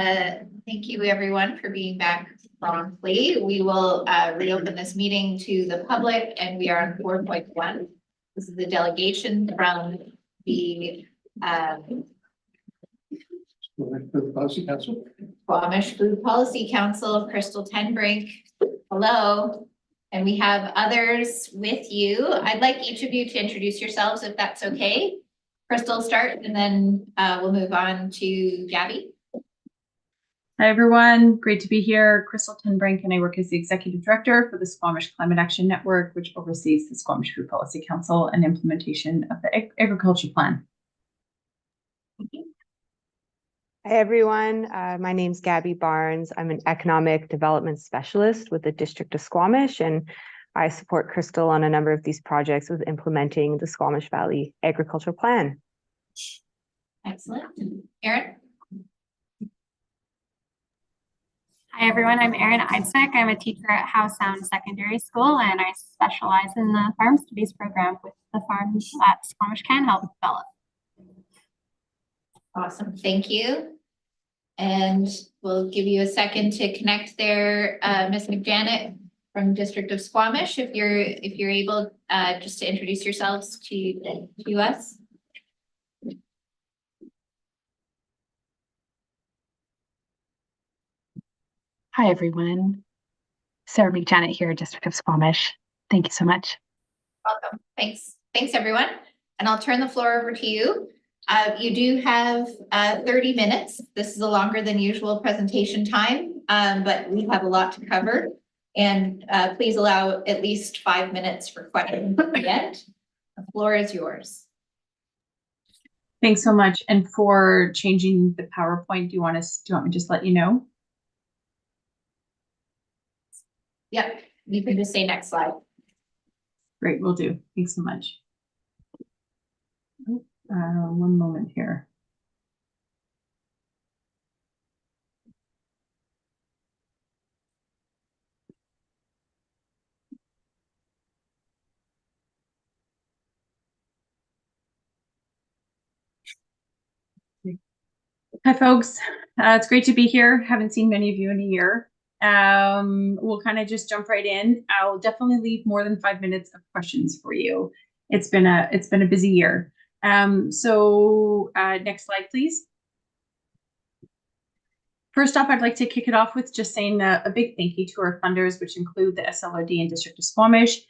Thank you everyone for being back promptly. We will reopen this meeting to the public and we are on 4.1. This is the delegation from the Policy Council. Squamish Food Policy Council, Crystal Tenbrink. Hello. And we have others with you. I'd like each of you to introduce yourselves if that's okay. Crystal, start and then we'll move on to Gabby. Hi, everyone. Great to be here. Crystal Tenbrink, and I work as the Executive Director for the Squamish Climate Action Network, which oversees the Squamish Food Policy Council and implementation of the Agriculture Plan. Hi, everyone. My name's Gabby Barnes. I'm an Economic Development Specialist with the District of Squamish, and I support Crystal on a number of these projects with implementing the Squamish Valley Agriculture Plan. Excellent. Erin? Hi everyone, I'm Erin Eidsnick. I'm a teacher at Howe Sound Secondary School and I specialize in the Farm Studies program with the farms that Squamish can help develop. Awesome, thank you. And we'll give you a second to connect there, Ms. McJanet from District of Squamish, if you're able just to introduce yourselves to us. Hi, everyone. Sarah McJanet here, District of Squamish. Thank you so much. Welcome. Thanks. Thanks, everyone. And I'll turn the floor over to you. You do have 30 minutes. This is a longer than usual presentation time, but we have a lot to cover. And please allow at least 5 minutes for questions at the end. The floor is yours. Thanks so much. And for changing the PowerPoint, do you want me to just let you know? Yep, you can just say next slide. Great, will do. Thanks so much. One moment here. Hi, folks. It's great to be here. Haven't seen many of you in a year. We'll kind of just jump right in. I'll definitely leave more than 5 minutes of questions for you. It's been a busy year. Next slide, please. First off, I'd like to kick it off with just saying a big thank you to our funders, which include the SLRD and District of Squamish.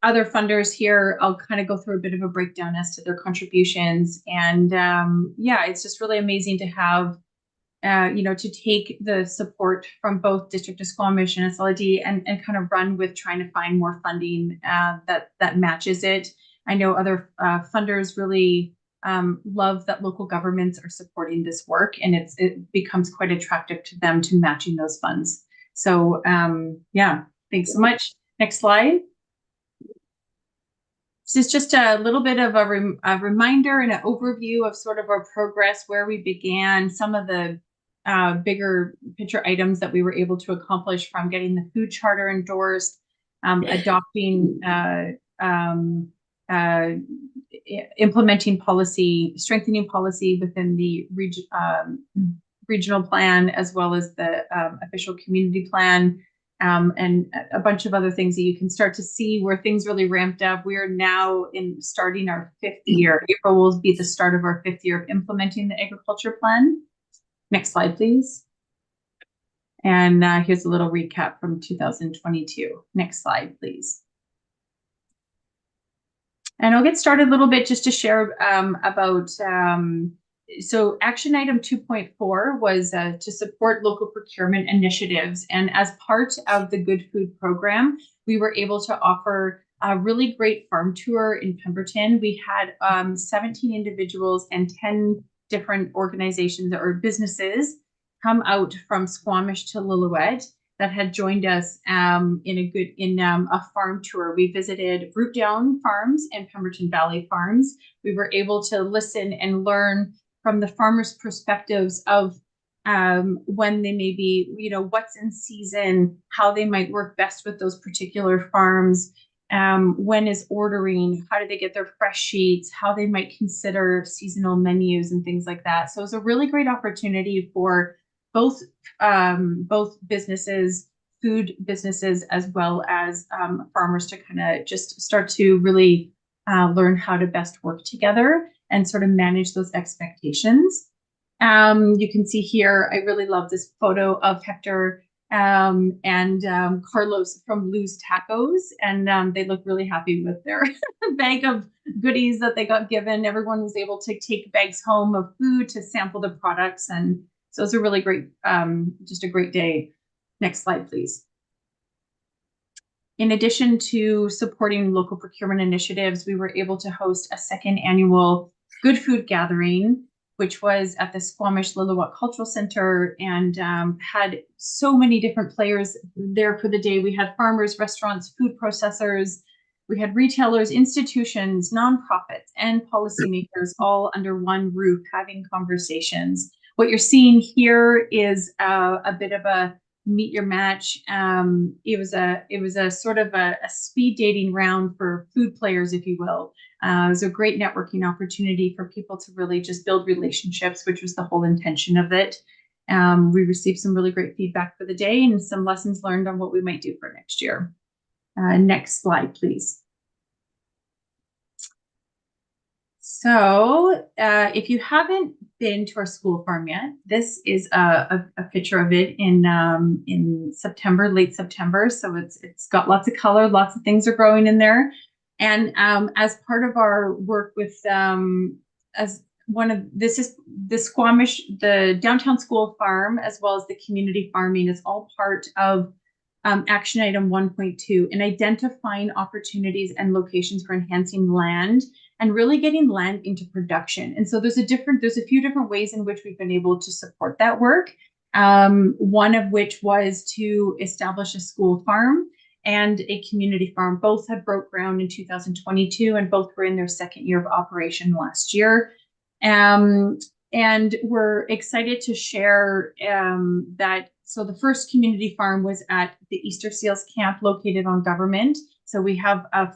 Other funders here, I'll kind of go through a bit of a breakdown as to their contributions. And yeah, it's just really amazing to have to take the support from both District of Squamish and SLRD and kind of run with trying to find more funding that matches it. I know other funders really love that local governments are supporting this work, and it becomes quite attractive to them to matching those funds. So yeah, thanks so much. Next slide. This is just a little bit of a reminder and an overview of sort of our progress, where we began, some of the bigger picture items that we were able to accomplish, from getting the food charter endorsed, adopting, implementing policy, strengthening policy within the regional plan, as well as the official community plan, and a bunch of other things that you can start to see where things really ramped up. We are now starting our 5th year. April will be the start of our 5th year of implementing the agriculture plan. Next slide, please. And here's a little recap from 2022. Next slide, please. And I'll get started a little bit just to share about, so action item 2.4 was to support local procurement initiatives. And as part of the Good Food program, we were able to offer a really great farm tour in Pemberton. We had 17 individuals and 10 different organizations or businesses come out from Squamish-Lillooet that had joined us in a farm tour. We visited Root Down Farms and Pemberton Valley Farms. We were able to listen and learn from the farmers' perspectives of when they may be, what's in season, how they might work best with those particular farms. when is ordering, how do they get their fresh sheets, how they might consider seasonal menus and things like that. So it's a really great opportunity for both businesses, food businesses, as well as farmers to kind of just start to really learn how to best work together and sort of manage those expectations. You can see here, I really love this photo of Hector and Carlos from Lou's Tacos, and they look really happy with their bag of goodies that they got given. Everyone was able to take bags home of food to sample the products, and so it's a really great, just a great day. Next slide, please. In addition to supporting local procurement initiatives, we were able to host a second annual Good Food Gathering, which was at the Squamish-Lillooet Cultural Center, and had so many different players there for the day. We had farmers, restaurants, food processors, we had retailers, institutions, nonprofits, and policymakers all under one roof having conversations. What you're seeing here is a bit of a meet your match. It was a sort of a speed dating round for food players, if you will. It was a great networking opportunity for people to really just build relationships, which was the whole intention of it. We received some really great feedback for the day and some lessons learned on what we might do for next year. Next slide, please. So if you haven't been to our school farm yet, this is a picture of it in September, late September. So it's got lots of color, lots of things are growing in there. And as part of our work with this is the Squamish, the downtown school farm, as well as the community farming, is all part of action item 1.2 in identifying opportunities and locations for enhancing land and really getting land into production. And so there's a few different ways in which we've been able to support that work. One of which was to establish a school farm and a community farm. Both had broke ground in 2022, and both were in their second year of operation last year. And we're excited to share that. So the first community farm was at the Easter Seals camp located on Government. So we have a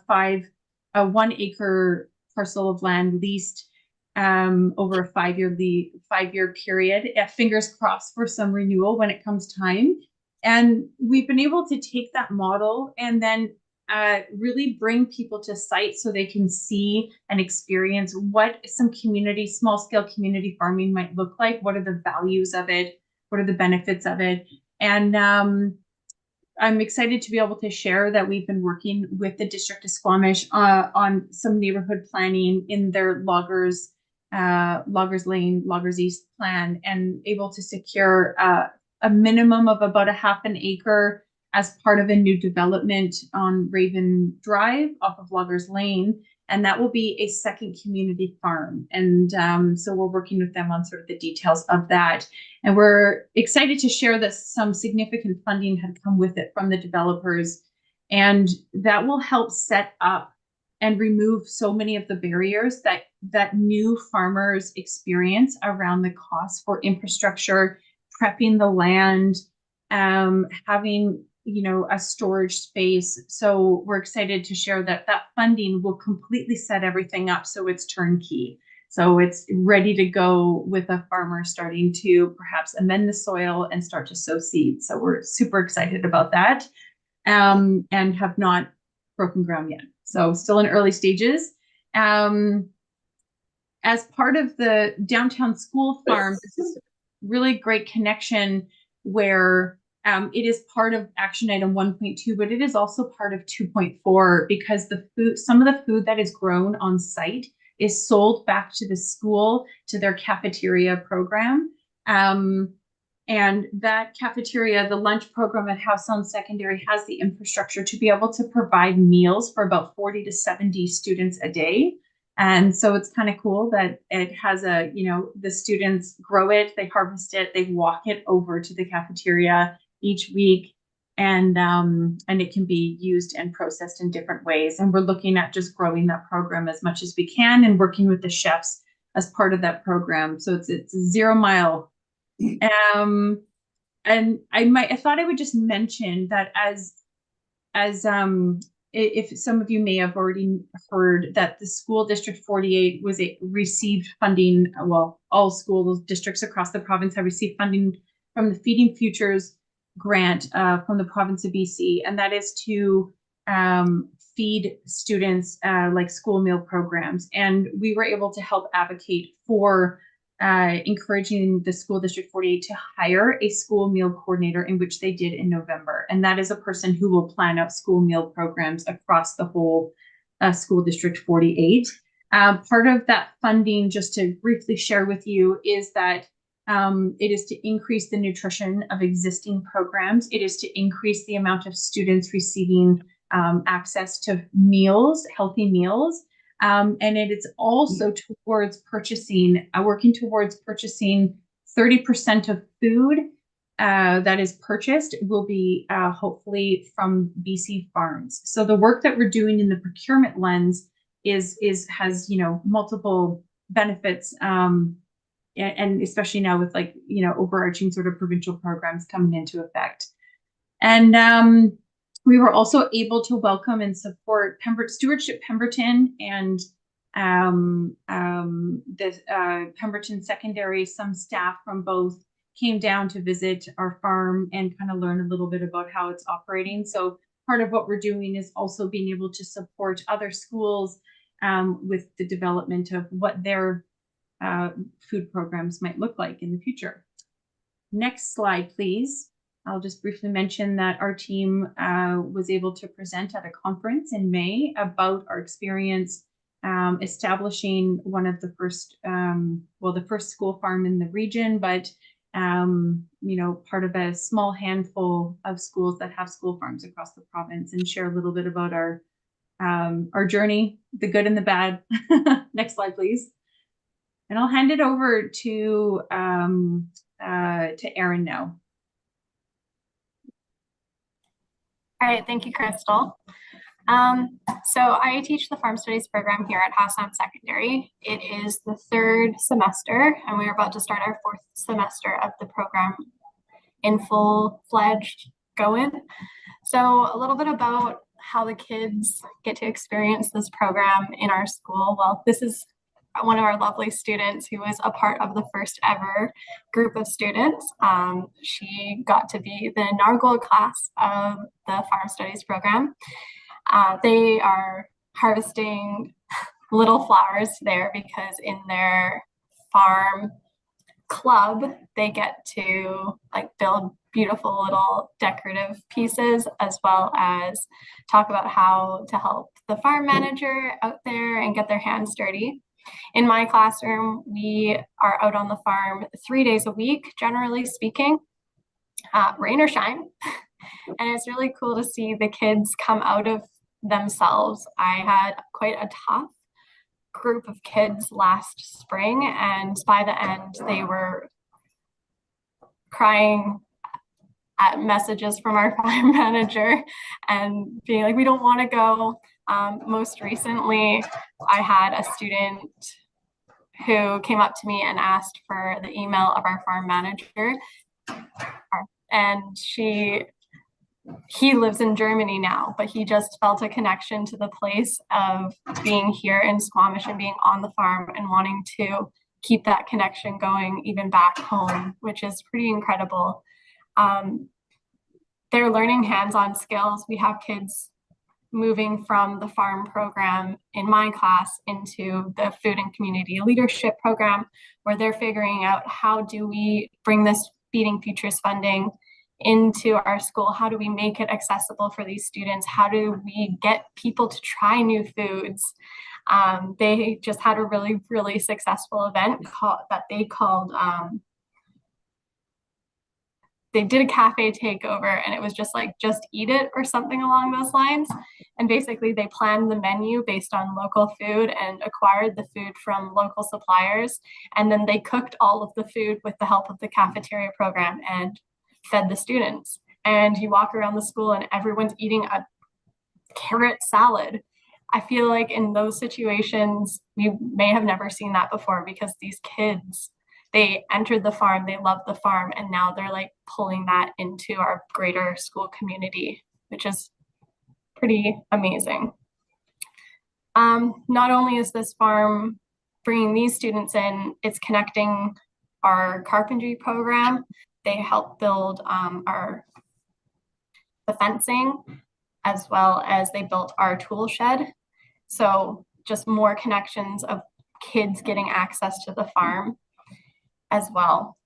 1 acre parcel of land leased over a 5-year period. Fingers crossed for some renewal when it comes time. And we've been able to take that model and then really bring people to site so they can see and experience what some small scale community farming might look like. What are the values of it? What are the benefits of it? And I'm excited to be able to share that we've been working with the District of Squamish on some neighborhood planning in their Loggers Lane, Loggers East plan, and able to secure a minimum of about a half an acre as part of a new development on Raven Drive off of Loggers Lane. And that will be a second community farm. And so we're working with them on sort of the details of that. And we're excited to share that some significant funding had come with it from the developers. And that will help set up and remove so many of the barriers that new farmers experience around the cost for infrastructure, prepping the land, having a storage space. So we're excited to share that funding will completely set everything up so it's turnkey. So it's ready to go with a farmer starting to perhaps amend the soil and start to sow seeds. So we're super excited about that and have not broken ground yet. So still in early stages. As part of the downtown school farm, this is a really great connection where it is part of action item 1.2, but it is also part of 2.4 because some of the food that is grown on site is sold back to the school, to their cafeteria program. And that cafeteria, the lunch program at Howe Sound Secondary, has the infrastructure to be able to provide meals for about 40 to 70 students a day. And so it's kind of cool that it has the students grow it, they harvest it, they walk it over to the cafeteria each week, and it can be used and processed in different ways. And we're looking at just growing that program as much as we can and working with the chefs as part of that program. So it's a 0 mile. And I thought I would just mention that as if some of you may have already heard that the school district 48 received funding, well, all school districts across the province have received funding from the Feeding Futures grant from the province of BC, and that is to feed students like school meal programs. And we were able to help advocate for encouraging the school district 48 to hire a school meal coordinator, in which they did in November. And that is a person who will plan out school meal programs across the whole school district 48. Part of that funding, just to briefly share with you, is that it is to increase the nutrition of existing programs. It is to increase the amount of students receiving access to meals, healthy meals. And it is also towards purchasing, working towards purchasing 30% of food that is purchased will be hopefully from BC farms. So the work that we're doing in the procurement lens has, you know, multiple benefits, and especially now with, like, you know, overarching sort of provincial programs coming into effect. And we were also able to welcome and support Stewardship Pemberton and the Pemberton Secondary. Some staff from both came down to visit our farm and kind of learn a little bit about how it's operating. So part of what we're doing is also being able to support other schools with the development of what their food programs might look like in the future. Next slide, please. I'll just briefly mention that our team was able to present at a conference in May about our experience establishing one of the first, the first school farm in the region, but you know, part of a small handful of schools that have school farms across the province, and share a little bit about our journey, the good and the bad. Next slide, please. And I'll hand it over to Erin now. All right, thank you, Crystal. So I teach the Farm Studies program here at Howe Sound Secondary. It is the third semester, and we're about to start our fourth semester of the program in full-fledged going. So a little bit about how the kids get to experience this program in our school. Well, this is one of our lovely students who was a part of the first ever group of students. She got to be the inaugural class of the Farm Studies program. They are harvesting little flowers there because in their farm club, they get to like build beautiful little decorative pieces, as well as talk about how to help the farm manager out there and get their hands dirty. In my classroom, we are out on the farm 3 days a week, generally speaking, rain or shine. And it's really cool to see the kids come out of themselves. I had quite a tough group of kids last spring, and by the end, they were crying at messages from our farm manager and being like, we don't want to go. Most recently, I had a student who came up to me and asked for the email of our farm manager. And he lives in Germany now, but he just felt a connection to the place of being here in Squamish and being on the farm and wanting to keep that connection going even back home, which is pretty incredible. They're learning hands-on skills. We have kids moving from the farm program in my class into the food and community leadership program, where they're figuring out how do we bring this Feeding Futures funding into our school? How do we make it accessible for these students? How do we get people to try new foods? They just had a really, really successful event that they called, they did a cafe takeover, and it was just like, just eat it or something along those lines. And basically they planned the menu based on local food and acquired the food from local suppliers. And then they cooked all of the food with the help of the cafeteria program and fed the students. And you walk around the school and everyone's eating a carrot salad. I feel like in those situations, we may have never seen that before, because these kids, they entered the farm, they love the farm, and now they're like pulling that into our greater school community, which is pretty amazing. Not only is this farm bringing these students in, it's connecting our carpentry program. They help build the fencing, as well as they built our tool shed. So just more connections of kids getting access to the farm as well.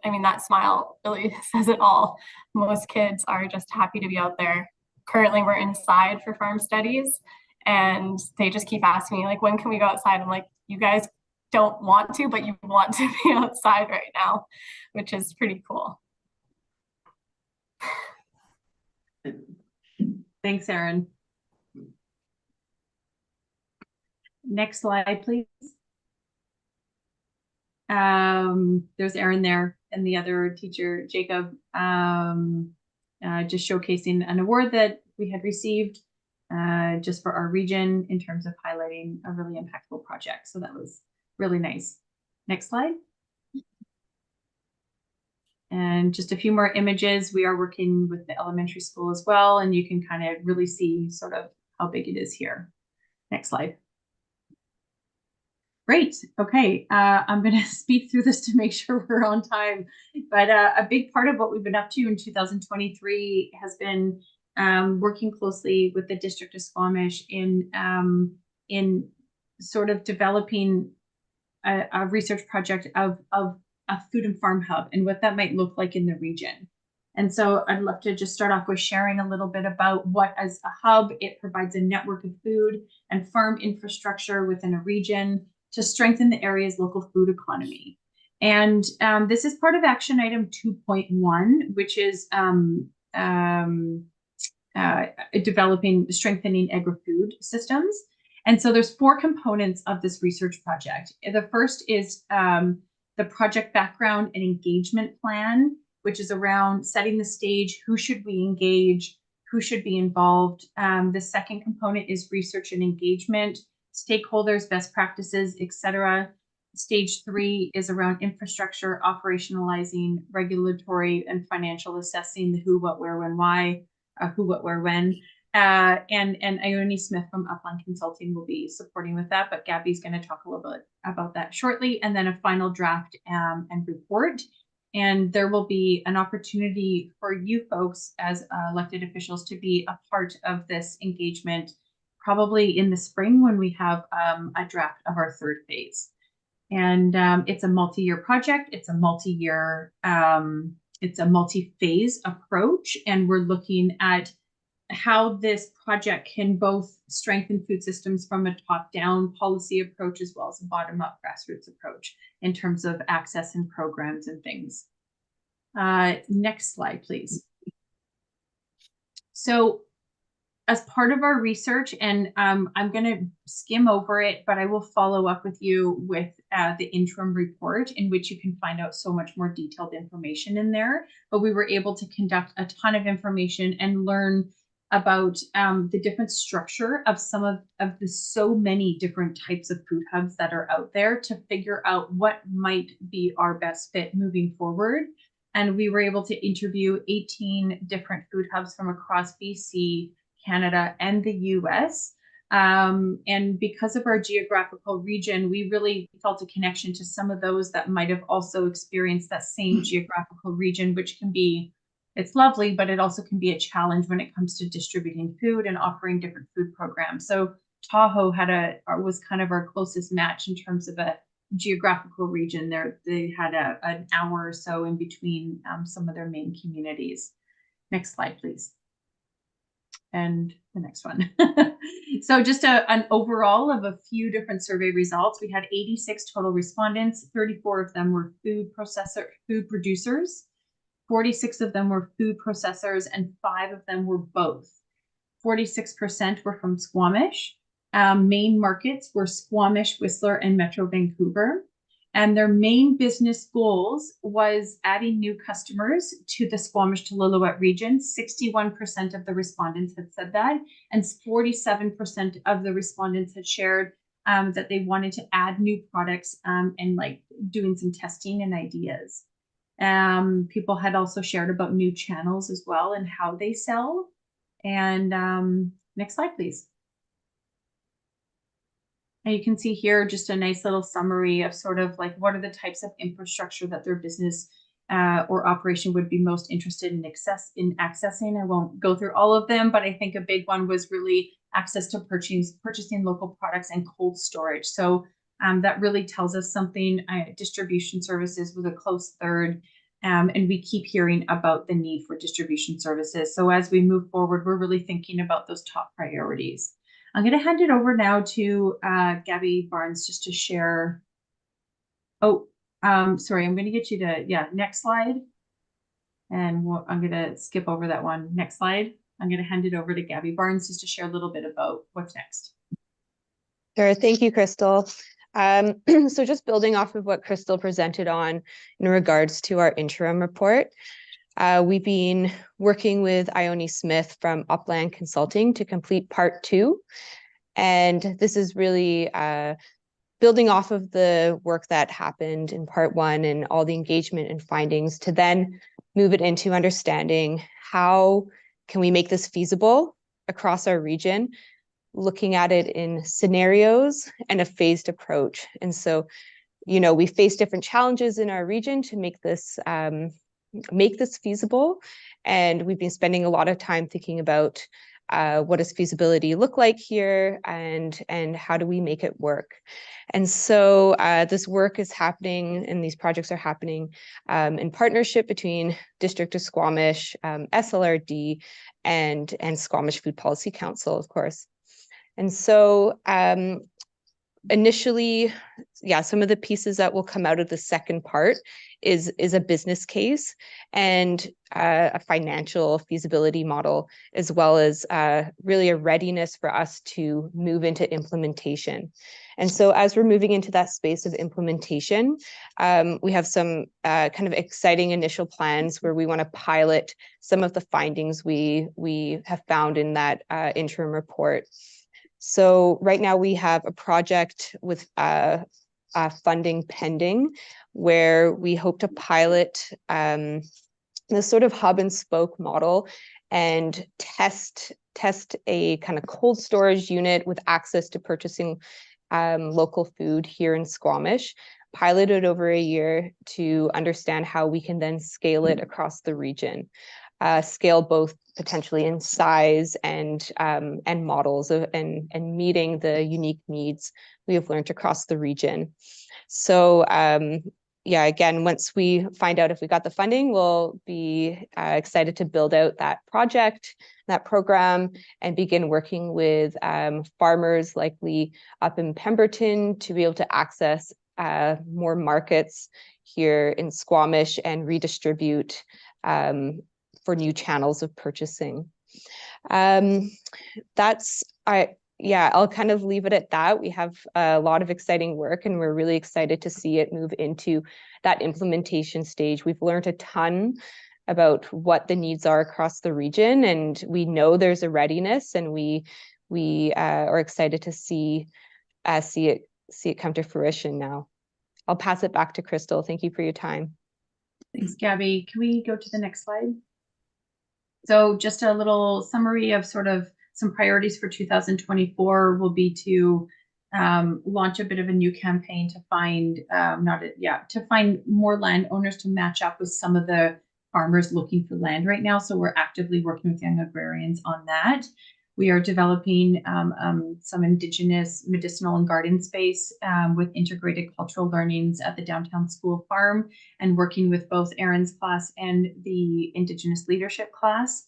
I mean, that smile really says it all. Most kids are just happy to be out there. Currently, we're inside for farm studies, and they just keep asking me, like, when can we go outside? I'm like, you guys don't want to, but you want to be outside right now, which is pretty cool. Thanks, Erin. Next slide, please. There's Erin there and the other teacher, Jacob, just showcasing an award that we had received just for our region in terms of highlighting a really impactful project. So that was really nice. Next slide. And just a few more images. We are working with the elementary school as well, and you can kind of really see sort of how big it is here. Next slide. Great. Okay. I'm going to speed through this to make sure we're on time. But a big part of what we've been up to in 2023 has been working closely with the District of Squamish in sort of developing a research project of a food and farm hub and what that might look like in the region. And so I'd love to just start off with sharing a little bit about what as a hub, it provides a network of food and farm infrastructure within a region to strengthen the area's local food economy. And this is part of action item 2.1, which is strengthening agri-food systems. And so there's 4 components of this research project. The first is the project background and engagement plan, which is around setting the stage, who should we engage, who should be involved. The second component is research and engagement, stakeholders, best practices, etc. Stage 3 is around infrastructure, operationalizing, regulatory and financial assessing the who, what, where, when, why, who, what, where, when. And Ione Smith from Upland Consulting will be supporting with that, but Gabby's going to talk a little bit about that shortly, and then a final draft and report. And there will be an opportunity for you folks as elected officials to be a part of this engagement, probably in the spring when we have a draft of our 3rd phase. And it's a multi-year project. It's a multi-year, it's a multi-phase approach. And we're looking at how this project can both strengthen food systems from a top-down policy approach as well as a bottom-up grassroots approach in terms of access and programs and things. Next slide, please. So as part of our research, and I'm going to skim over it, but I will follow up with you with the interim report in which you can find out so much more detailed information in there. But we were able to conduct a ton of information and learn about the different structure of some of the so many different types of food hubs that are out there to figure out what might be our best fit moving forward. And we were able to interview 18 different food hubs from across BC, Canada, and the US. And because of our geographical region, we really felt a connection to some of those that might have also experienced that same geographical region, which can be, it's lovely, but it also can be a challenge when it comes to distributing food and offering different food programs. So Tahoe was kind of our closest match in terms of a geographical region. They had an hour or so in between some of their main communities. Next slide, please. And the next one. So just an overall of a few different survey results. We had 86 total respondents. 34 of them were food producers. 46 of them were food processors, and 5 of them were both. 46% were from Squamish. Main markets were Squamish, Whistler, and Metro Vancouver. And their main business goals was adding new customers to the Squamish-Lillooet region. 61% of the respondents had said that, and 47% of the respondents had shared that they wanted to add new products and like doing some testing and ideas. People had also shared about new channels as well and how they sell. And next slide, please. And you can see here just a nice little summary of sort of like what are the types of infrastructure that their business or operation would be most interested in accessing. I won't go through all of them, but I think a big one was really access to purchasing local products and cold storage. So that really tells us something. Distribution services was a close third. And we keep hearing about the need for distribution services. So as we move forward, we're really thinking about those top priorities. I'm going to hand it over now to Gabby Barnes just to share. Oh, sorry, I'm going to get you to, next slide. And I'm going to skip over that one. Next slide. I'm going to hand it over to Gabby Barnes just to share a little bit about what's next. Sure. Thank you, Crystal. So just building off of what Crystal presented on in regards to our interim report, we've been working with Ione Smith from Upland Consulting to complete part 2. And this is really building off of the work that happened in part 1 and all the engagement and findings to then move it into understanding how can we make this feasible across our region, looking at it in scenarios and a phased approach. And so, you know, we face different challenges in our region to make this feasible. And we've been spending a lot of time thinking about what does feasibility look like here and how do we make it work. And so this work is happening and these projects are happening in partnership between District of Squamish, SLRD, and Squamish Food Policy Council, of course. And so initially, some of the pieces that will come out of the second part is a business case and a financial feasibility model, as well as really a readiness for us to move into implementation. And so as we're moving into that space of implementation, we have some kind of exciting initial plans where we want to pilot some of the findings we have found in that interim report. So right now we have a project with funding pending where we hope to pilot this sort of hub and spoke model and test a kind of cold storage unit with access to purchasing local food here in Squamish, pilot it over a year to understand how we can then scale it across the region. Scale both potentially in size and models and meeting the unique needs we have learned across the region. So again, once we find out if we got the funding, we'll be excited to build out that project, that program, and begin working with farmers likely up in Pemberton to be able to access more markets here in Squamish and redistribute for new channels of purchasing. I'll kind of leave it at that. We have a lot of exciting work and we're really excited to see it move into that implementation stage. We've learned a ton about what the needs are across the region, and we know there's a readiness, and we are excited to see it come to fruition now. I'll pass it back to Crystal. Thank you for your time. Thanks, Gabby. Can we go to the next slide? So just a little summary of sort of some priorities for 2024 will be to launch a bit of a new campaign to find find more landowners to match up with some of the farmers looking for land right now. So we're actively working with young agrarians on that. We are developing some Indigenous medicinal and garden space with integrated cultural learnings at the downtown school farm, and working with both Erin's class and the Indigenous leadership class.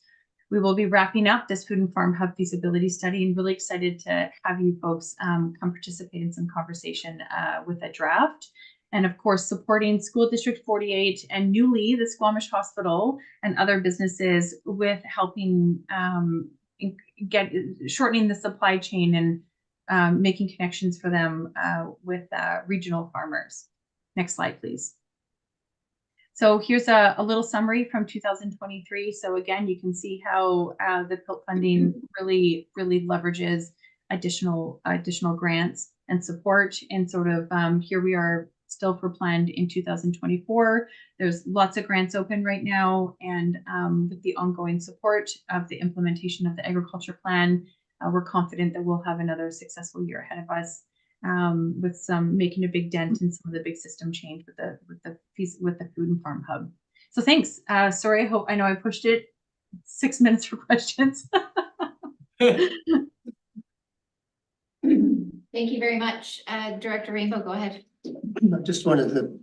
We will be wrapping up this food and farm hub feasibility study, and really excited to have you folks come participate in some conversation with a draft. And of course, supporting School District 48 and newly the Squamish Hospital and other businesses with helping shortening the supply chain and making connections for them with regional farmers. Next slide, please. So here's a little summary from 2023. So again, you can see how the PILT funding really leverages additional grants and support. And sort of here we are still for planned in 2024. There's lots of grants open right now, and with the ongoing support of the implementation of the agriculture plan, we're confident that we'll have another successful year ahead of us, with some making a big dent in some of the big system change with the food and farm hub. So thanks. Sorry, I know I pushed it 6 minutes for questions. Thank you very much. Director Rainbow, go ahead. I just wanted to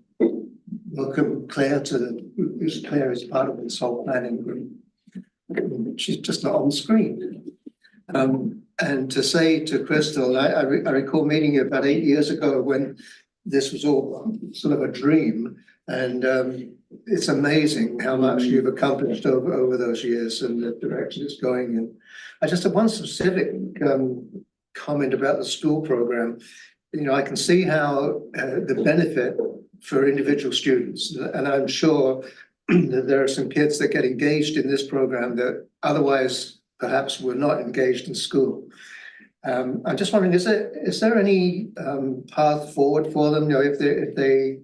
welcome Claire who's Claire is part of this whole planning group. She's just not on screen. And to say to Crystal, I recall meeting you about 8 years ago when this was all sort of a dream, and it's amazing how much you've accomplished over those years and the direction it's going in. I just have one specific comment about the school program. You know, I can see how the benefit for individual students, and I'm sure that there are some kids that get engaged in this program that otherwise perhaps were not engaged in school. I'm just wondering, is there any path forward for them? You know, if they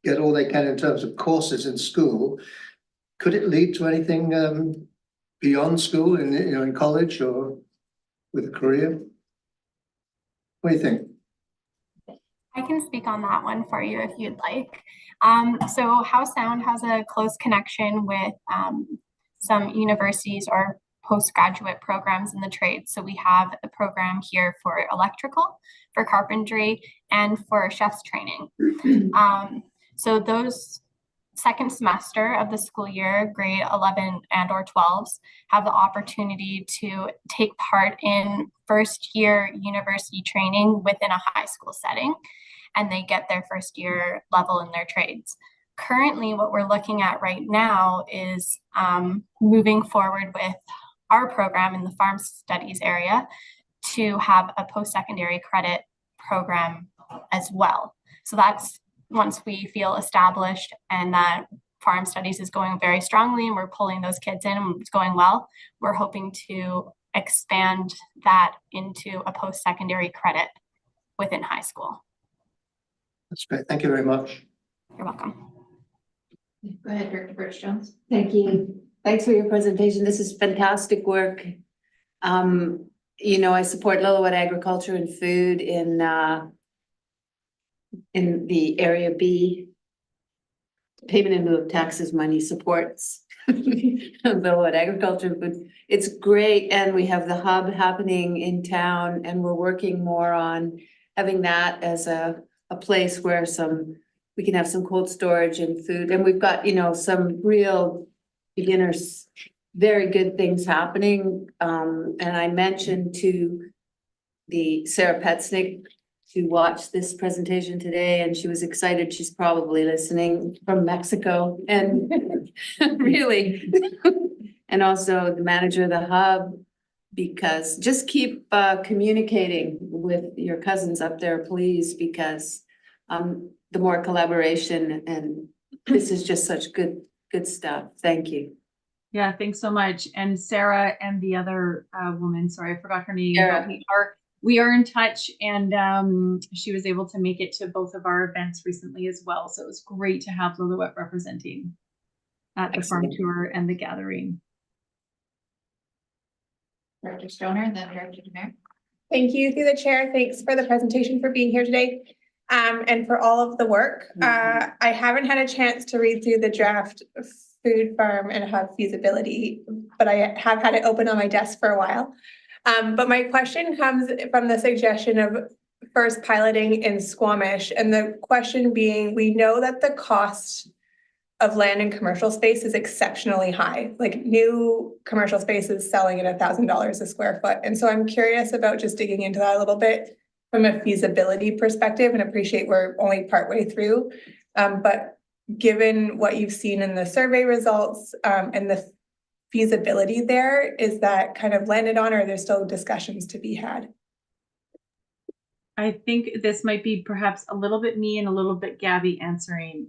get all they can in terms of courses in school, could it lead to anything beyond school, in college or with a career? What do you think? I can speak on that one for you if you'd like. So House Sound has a close connection with some universities or postgraduate programs in the trades. So we have a program here for electrical, for carpentry, and for chef's training. So those second semester of the school year, grade 11 and or 12s, have the opportunity to take part in first year university training within a high school setting, and they get their first year level in their trades. Currently, what we're looking at right now is moving forward with our program in the farm studies area to have a post-secondary credit program as well. So that's once we feel established and that farm studies is going very strongly and we're pulling those kids in and it's going well, we're hoping to expand that into a post-secondary credit within high school. That's great. Thank you very much. You're welcome. Go ahead, Director Birch-Jones. Thank you. Thanks for your presentation. This is fantastic work. I support Lillooet agriculture and food in the area B. Payment in lieu of taxes money supports Lillooet agriculture and food. It's great, and we have the hub happening in town, and we're working more on having that as a place where we can have some cold storage and food, and we've got some real beginners, very good things happening. And I mentioned to the Sarah Petznick to watch this presentation today, and she was excited. She's probably listening from Mexico, and really, and also the manager of the hub, because just keep communicating with your cousins up there, please, because the more collaboration, and this is just such good stuff. Thank you. Yeah, thanks so much. And Sarah and the other woman, sorry, I forgot her name. Sarah. But we are in touch, and she was able to make it to both of our events recently as well. So it was great to have Lillooet representing at the farm tour and the gathering. Director Stoner and then Director DeMere. Thank you through the chair. Thanks for the presentation, for being here today, and for all of the work. I haven't had a chance to read through the draft food farm and hub feasibility, but I have had it open on my desk for a while. But my question comes from the suggestion of first piloting in Squamish, and the question being, we know that the cost of land and commercial space is exceptionally high, like new commercial space is selling at $1,000 a square foot. And so I'm curious about just digging into that a little bit from a feasibility perspective, and appreciate we're only partway through. But given what you've seen in the survey results and the feasibility there, is that kind of landed on, or are there still discussions to be had? I think this might be perhaps a little bit me and a little bit Gabby answering.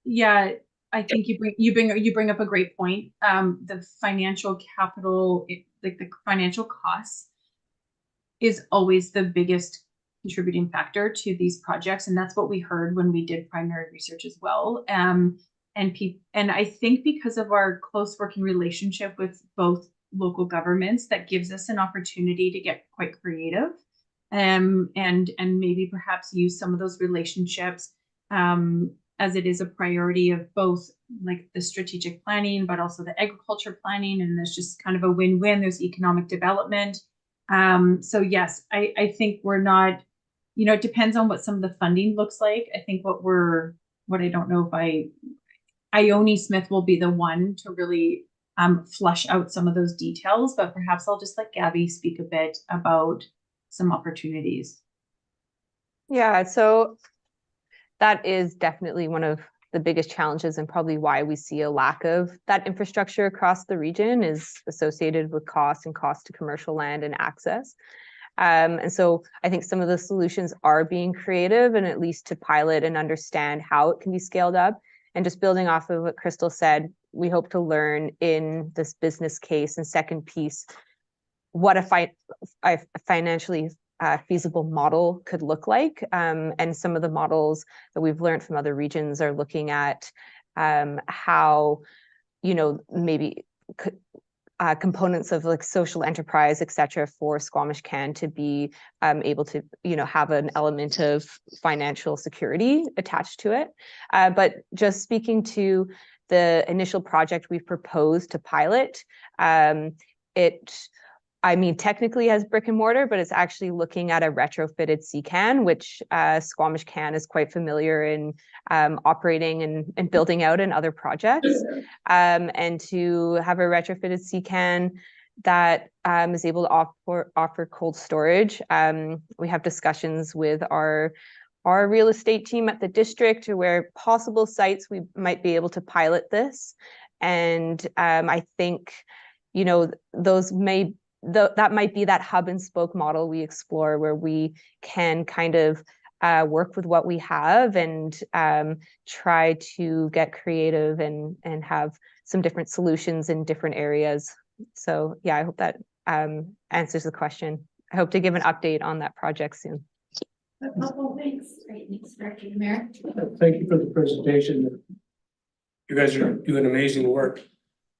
Yeah, I think you bring up a great point. The financial capital, like the financial costs, is always the biggest contributing factor to these projects. And that's what we heard when we did primary research as well. And I think because of our close working relationship with both local governments, that gives us an opportunity to get quite creative, and maybe perhaps use some of those relationships as it is a priority of both like the strategic planning, but also the agriculture planning. And there's just kind of a win-win. There's economic development. So yes, I think we're not, it depends on what some of the funding looks like. I think what I don't know if Ione Smith will be the one to really flush out some of those details, but perhaps I'll just let Gabby speak a bit about some opportunities. Yeah, so that is definitely one of the biggest challenges, and probably why we see a lack of that infrastructure across the region is associated with cost to commercial land and access. And so I think some of the solutions are being creative, and at least to pilot and understand how it can be scaled up. And just building off of what Crystal said, we hope to learn in this business case and second piece what a financially feasible model could look like. And some of the models that we've learned from other regions are looking at how, maybe components of like social enterprise, et cetera, for Squamish can to be able to, have an element of financial security attached to it. But just speaking to the initial project we've proposed to pilot, technically has brick and mortar, but it's actually looking at a retrofitted CCAN, which Squamish Can is quite familiar in operating and building out in other projects. And to have a retrofitted CCAN that is able to offer cold storage. We have discussions with our real estate team at the district to where possible sites we might be able to pilot this. And I think, that might be that hub and spoke model we explore, where we can kind of work with what we have and try to get creative and have some different solutions in different areas. So yeah, I hope that answers the question. I hope to give an update on that project soon. Thanks. Great. Thanks, Director Mayor. Thank you for the presentation. You guys are doing amazing work.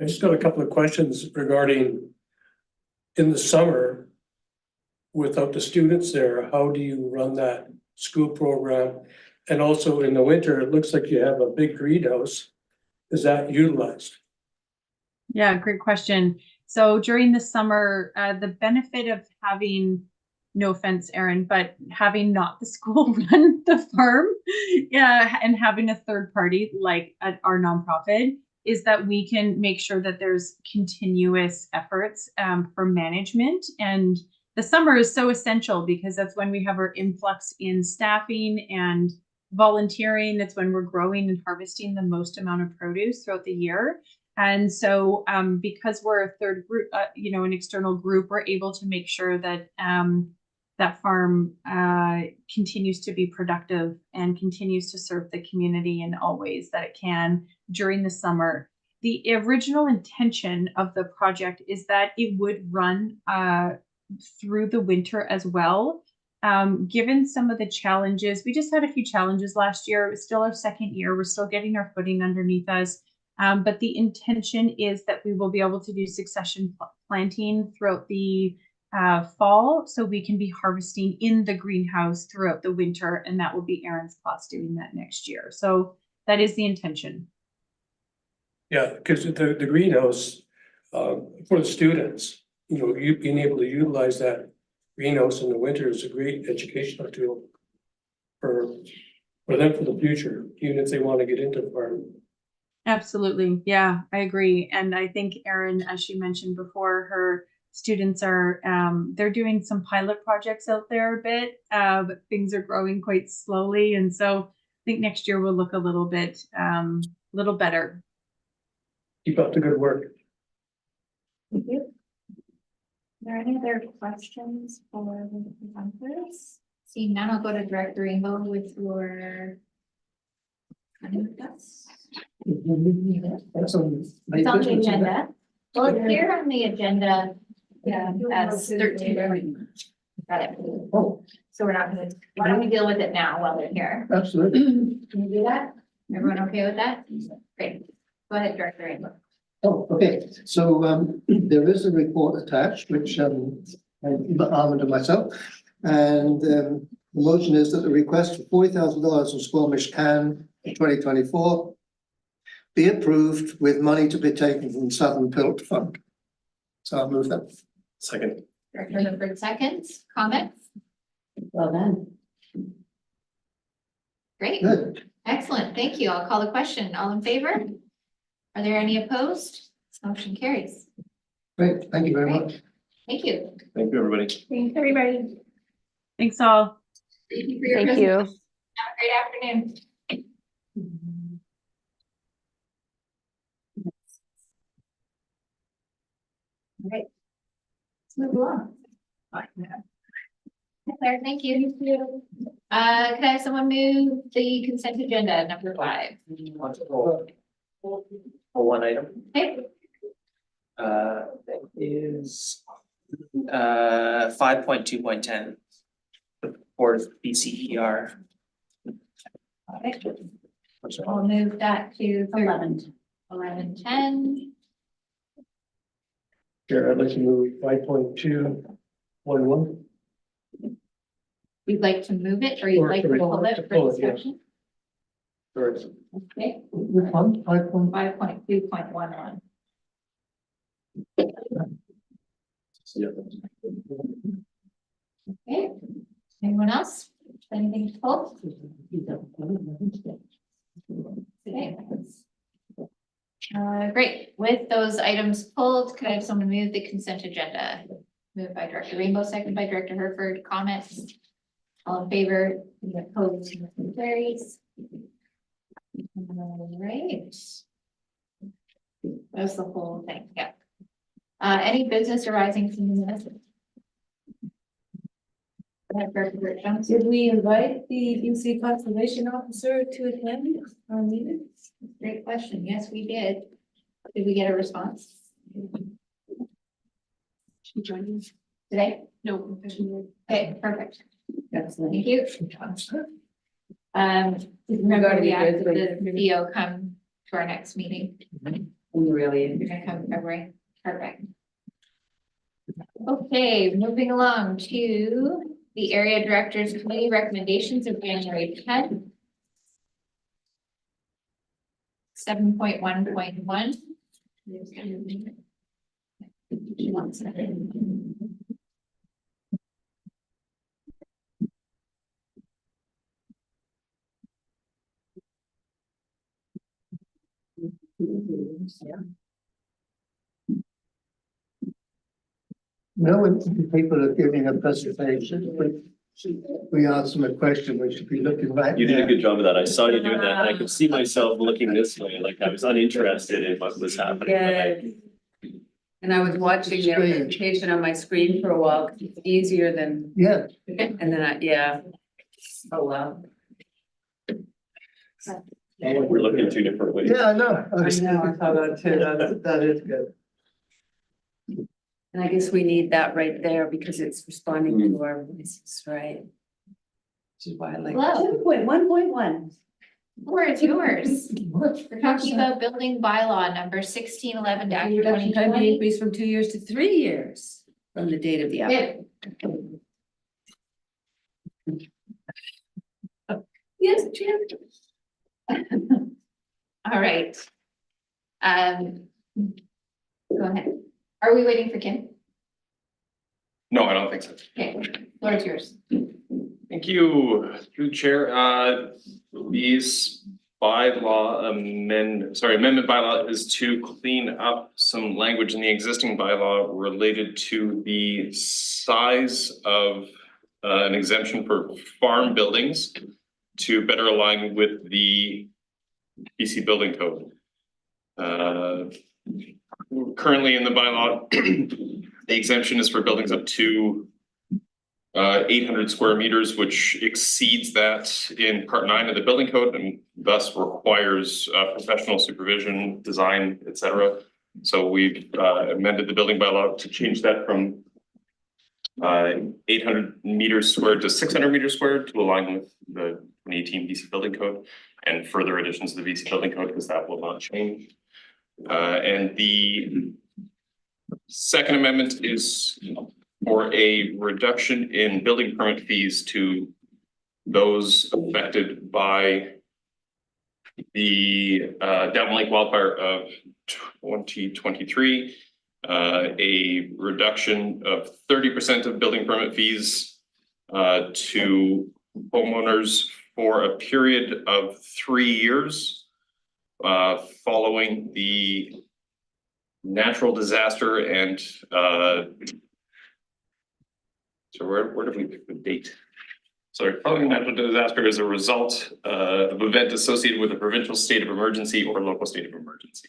I just got a couple of questions regarding in the summer, without the students there, how do you run that school program? And also in the winter, it looks like you have a big greenhouse. Is that utilized? Yeah, great question. So during the summer, the benefit of having, no offense, Erin, but having not the school run the farm, and having a third party like our nonprofit, is that we can make sure that there's continuous efforts for management. And the summer is so essential because that's when we have our influx in staffing and volunteering. That's when we're growing and harvesting the most amount of produce throughout the year. And so because we're a third group, an external group, we're able to make sure that that farm continues to be productive and continues to serve the community in all ways that it can during the summer. The original intention of the project is that it would run through the winter as well. Given some of the challenges, we just had a few challenges last year. It was still our second year. We're still getting our footing underneath us. But the intention is that we will be able to do succession planting throughout the fall, so we can be harvesting in the greenhouse throughout the winter, and that will be Erin's class doing that next year. So that is the intention. Yeah, because the greenhouse for the students, you being able to utilize that greenhouse in the winter is a great educational tool for them for the future, even if they want to get into farming. Absolutely. Yeah, I agree. And I think Erin, as she mentioned before, her students are, they're doing some pilot projects out there a bit, but things are growing quite slowly. And so I think next year will look a little bit, little better. Keep up the good work. Thank you. Are there any other questions for the presenters? Seeing none, I'll go to Director Rainbow with your. That's It's on the agenda. Well, it's here on the agenda as 13. Got it. Oh, So we're not gonna, why don't we deal with it now while they're here? absolutely. Can you do that? Everyone okay with that? Great. Go ahead, Director Rainbow. Oh, okay, so there is a report attached, which I'm under myself. And the motion is that the request for $40,000 from Squamish can in 2024 be approved with money to be taken from Southern Pilt Fund. So I'll move that. Second. Director Hurford seconds, comments? Well done. Great, Good. excellent, thank you. I'll call the question. All in favor? Are there any opposed? This motion carries. Great, thank you very Great. much. Thank you. Thank you, everybody. Thanks, everybody. Thanks all. Thank you for your Thank you. presentation. Have a great afternoon. All right. Let's move along. Hi, Claire, thank you. Could I have someone move the consent agenda number 5? For one item, Okay, that is 5.2.10. The Board of BCER. I'll move that to 11:10. Chair, I'd like to move 5.2.11. You'd like to move it or you'd Or like to sorry, pull it to for pull it, yeah. discussion? Sorry. Okay, Which one? 5.1? 5.2.11. Okay, anyone else? Anything to pull today? Great. With those items pulled, could I have someone move the consent agenda? Moved by Director Rainbow, second by Director Herford. Comments? All in favor? Any opposed? Motion carries. All right. That's the whole thing. Yeah. Any business arising from the minutes? Did we invite the UC Conservation Officer to attend our meeting? Great question. Yes, we did. Did we get a response? She joined us. Today? No. Okay, perfect. Excellent. Thank you. Remember we asked that the CEO come to our next meeting. Really. You're gonna come in February. Perfect. Okay, moving along to the area directors committee recommendations of January 10th. 7.1.1. No, when people are giving a presentation, we ask them a question, we should be looking right You did a there. good job of that. I saw you doing that, and I could see myself looking this way, like I was uninterested in what was happening. but I- And I was watching their Screen. presentation on my screen for a while, 'cause it's easier than, Yeah, and then yeah. Oh, wow. We're looking two different ways. yeah, I know. I thought that too, That is good. And I guess we need that right there because it's responding to our voices, right? Which is why I like. Hello. 7.1.1. Or it's yours. We're talking about building bylaw number 1611 Reduction time to 2020. increase from 2 years to 3 years from the date of the app. Yeah. Yes, Jim. All right. Go ahead. Are we waiting for Kim? No, I don't think so. Okay, floor is yours. Thank you, through the chair. These amendment bylaw is to clean up some language in the existing bylaw related to the size of an exemption for farm buildings to better align with the BC building code. Currently in the bylaw, the exemption is for buildings up to 800 square meters, which exceeds that in part 9 of the building code and thus requires professional supervision, design, etc. So we've amended the building bylaw to change that from 800 meters squared to 600 meters squared to align with the 2018 BC Building Code and further additions to the BC Building Code because that will not change. And the second amendment is for a reduction in building permit fees to those affected by the Devon Lake wildfire of 2023. A reduction of 30% of building permit fees to homeowners for a period of 3 years following the natural disaster and so where did we pick the date? So following natural disaster as a result of event associated with a provincial state of emergency or local state of emergency.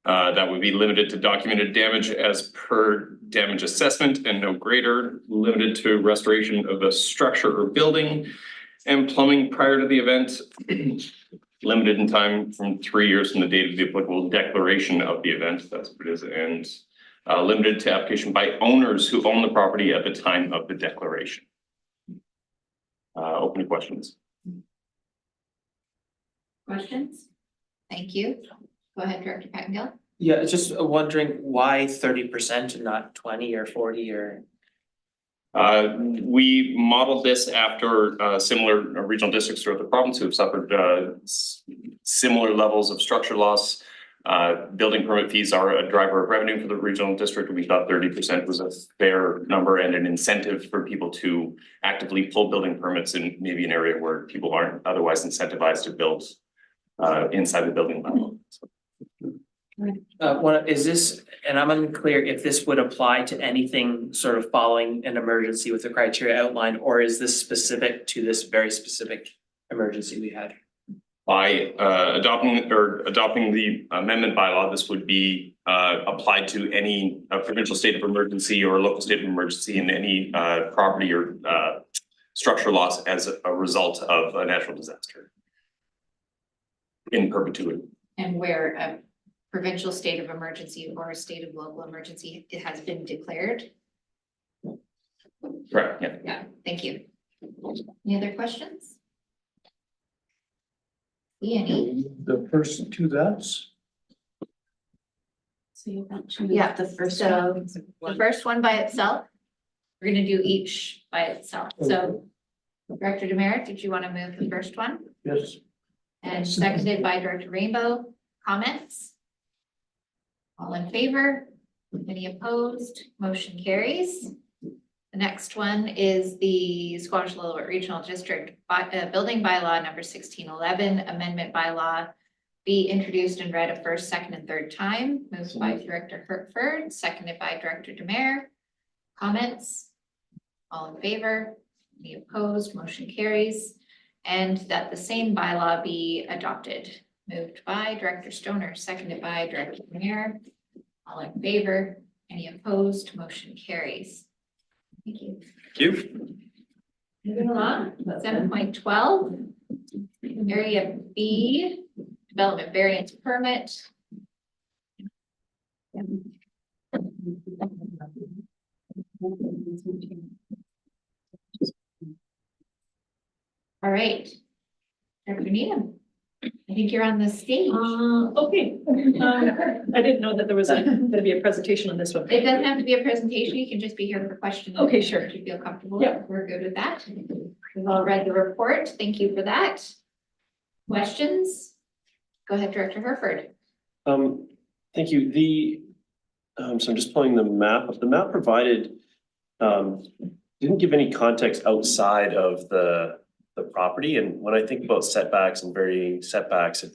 That would be limited to documented damage as per damage assessment and no greater, limited to restoration of a structure or building and plumbing prior to the event, limited in time from 3 years from the date of the applicable declaration of the event, that's what it is, and limited to application by owners who own the property at the time of the declaration. Open to questions. Questions? Thank you. Go ahead, Director Pettengill. Yeah, just wondering why 30% and not 20 or 40 or? We modeled this after similar regional districts throughout the province who have suffered similar levels of structure loss. Building permit fees are a driver of revenue for the regional district. We thought 30% was a fair number and an incentive for people to actively pull building permits in maybe an area where people aren't otherwise incentivized to build inside the building level. Is this, and I'm unclear if this would apply to anything sort of following an emergency with the criteria outlined, or is this specific to this very specific emergency we had? By adopting the amendment bylaw, this would be applied to any provincial state of emergency or local state of emergency in any property or structure loss as a result of a natural disaster in perpetuity. And where a provincial state of emergency or a state of local emergency, it has been declared. Correct, yeah. Yeah, thank you. Any other questions? Any? The first two dots. Yeah, the first one by itself. We're gonna do each by itself. So Director Demeritt, did you want to move the first one? Yes. And seconded by Director Rainbow. Comments? All in favor? Any opposed? Motion carries. The next one is the Squamish-Lillooet Regional District Building Bylaw number 1611, Amendment Bylaw be introduced and read a first, second, and third time. Moved by Director Hertford, seconded by Director Demare. Comments? All in favor? Any opposed? Motion carries. And that the same bylaw be adopted. Moved by Director Stoner, seconded by Director Demare. All in favor? Any opposed? Motion carries. Thank you. Thank you. Moving along, 7.12, Area B, Development Variance Permit. All right. Director Needham, I think you're on the stage. Okay. I didn't know that there was gonna be a presentation on this one. It doesn't have to be a presentation. You can just be here for questions. Okay, sure. If you feel comfortable. Yeah. We're good with that. We've all read the report. Thank you for that. Questions? Go ahead, Director Hertford. Thank you. So I'm just pulling the map up. The map provided didn't give any context outside of the property. And when I think about setbacks and varying setbacks, it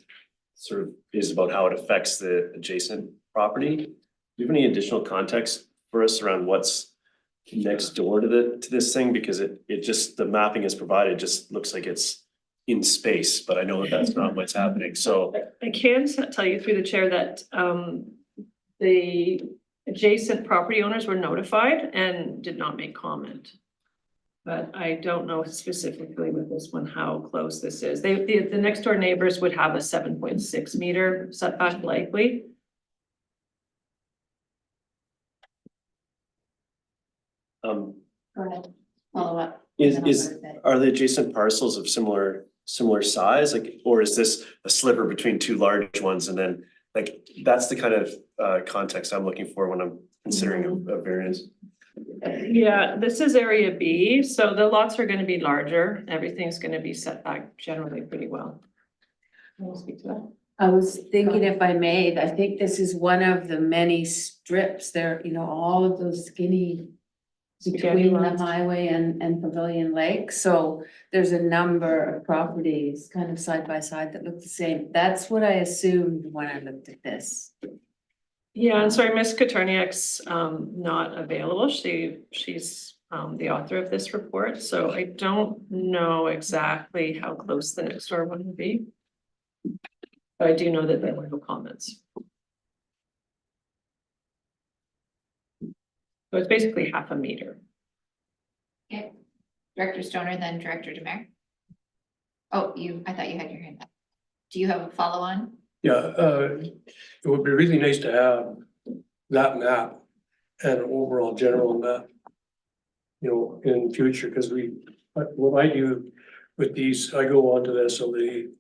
sort of is about how it affects the adjacent property. Do you have any additional context for us around what's next door to this thing? Because it just, the mapping is provided just looks like it's in space, but I know that that's not what's happening. So I can tell you through the chair that the adjacent property owners were notified and did not make comment. But I don't know specifically with this one how close this is. The next door neighbors would have a 7.6 meter setback likely. Um, Go ahead, follow up. is, and then I'll is, go to bed. are the adjacent parcels of similar size, like, or is this a sliver between two large ones? And then, like, that's the kind of context I'm looking for when I'm considering a variance. Yeah, this is area B, so the lots are gonna be larger. Everything's gonna be set back generally pretty well. You wanna speak to that? I was thinking if I may, I think this is one of the many strips there, you know, all of those skinny between the lines. highway and Pavilion Lake, so there's a number of properties kind of side by side that look the same. That's what I assumed when I looked at this. Yeah, and sorry, Ms. Katerniak's not available. She's the author of this report, so I don't know exactly how close the next door one would be. But I do know that there were no comments. So it's basically half a meter. Okay, Director Stoner, then Director Demare. Oh, I thought you had your hand up. Do you have a follow-on? Yeah, it would be really nice to have that map and an overall general map. You know, in future, because what I do with these, I go onto the SLRD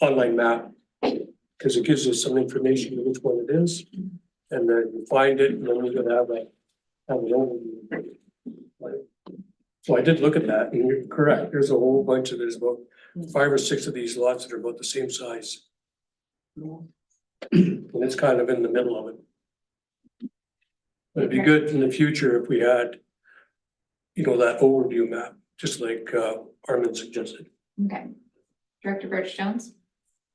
online map. Because it gives us some information of which one it is, and then you find it, and then we can have an overview. So I did look at that, and you're correct, there's a whole bunch of, there's about 5 or 6 of these lots that are about the same size. And it's kind of in the middle of it. But it'd be good in the future if we had, you know, that overview map, just like Armin suggested. Okay. Director Birch Jones?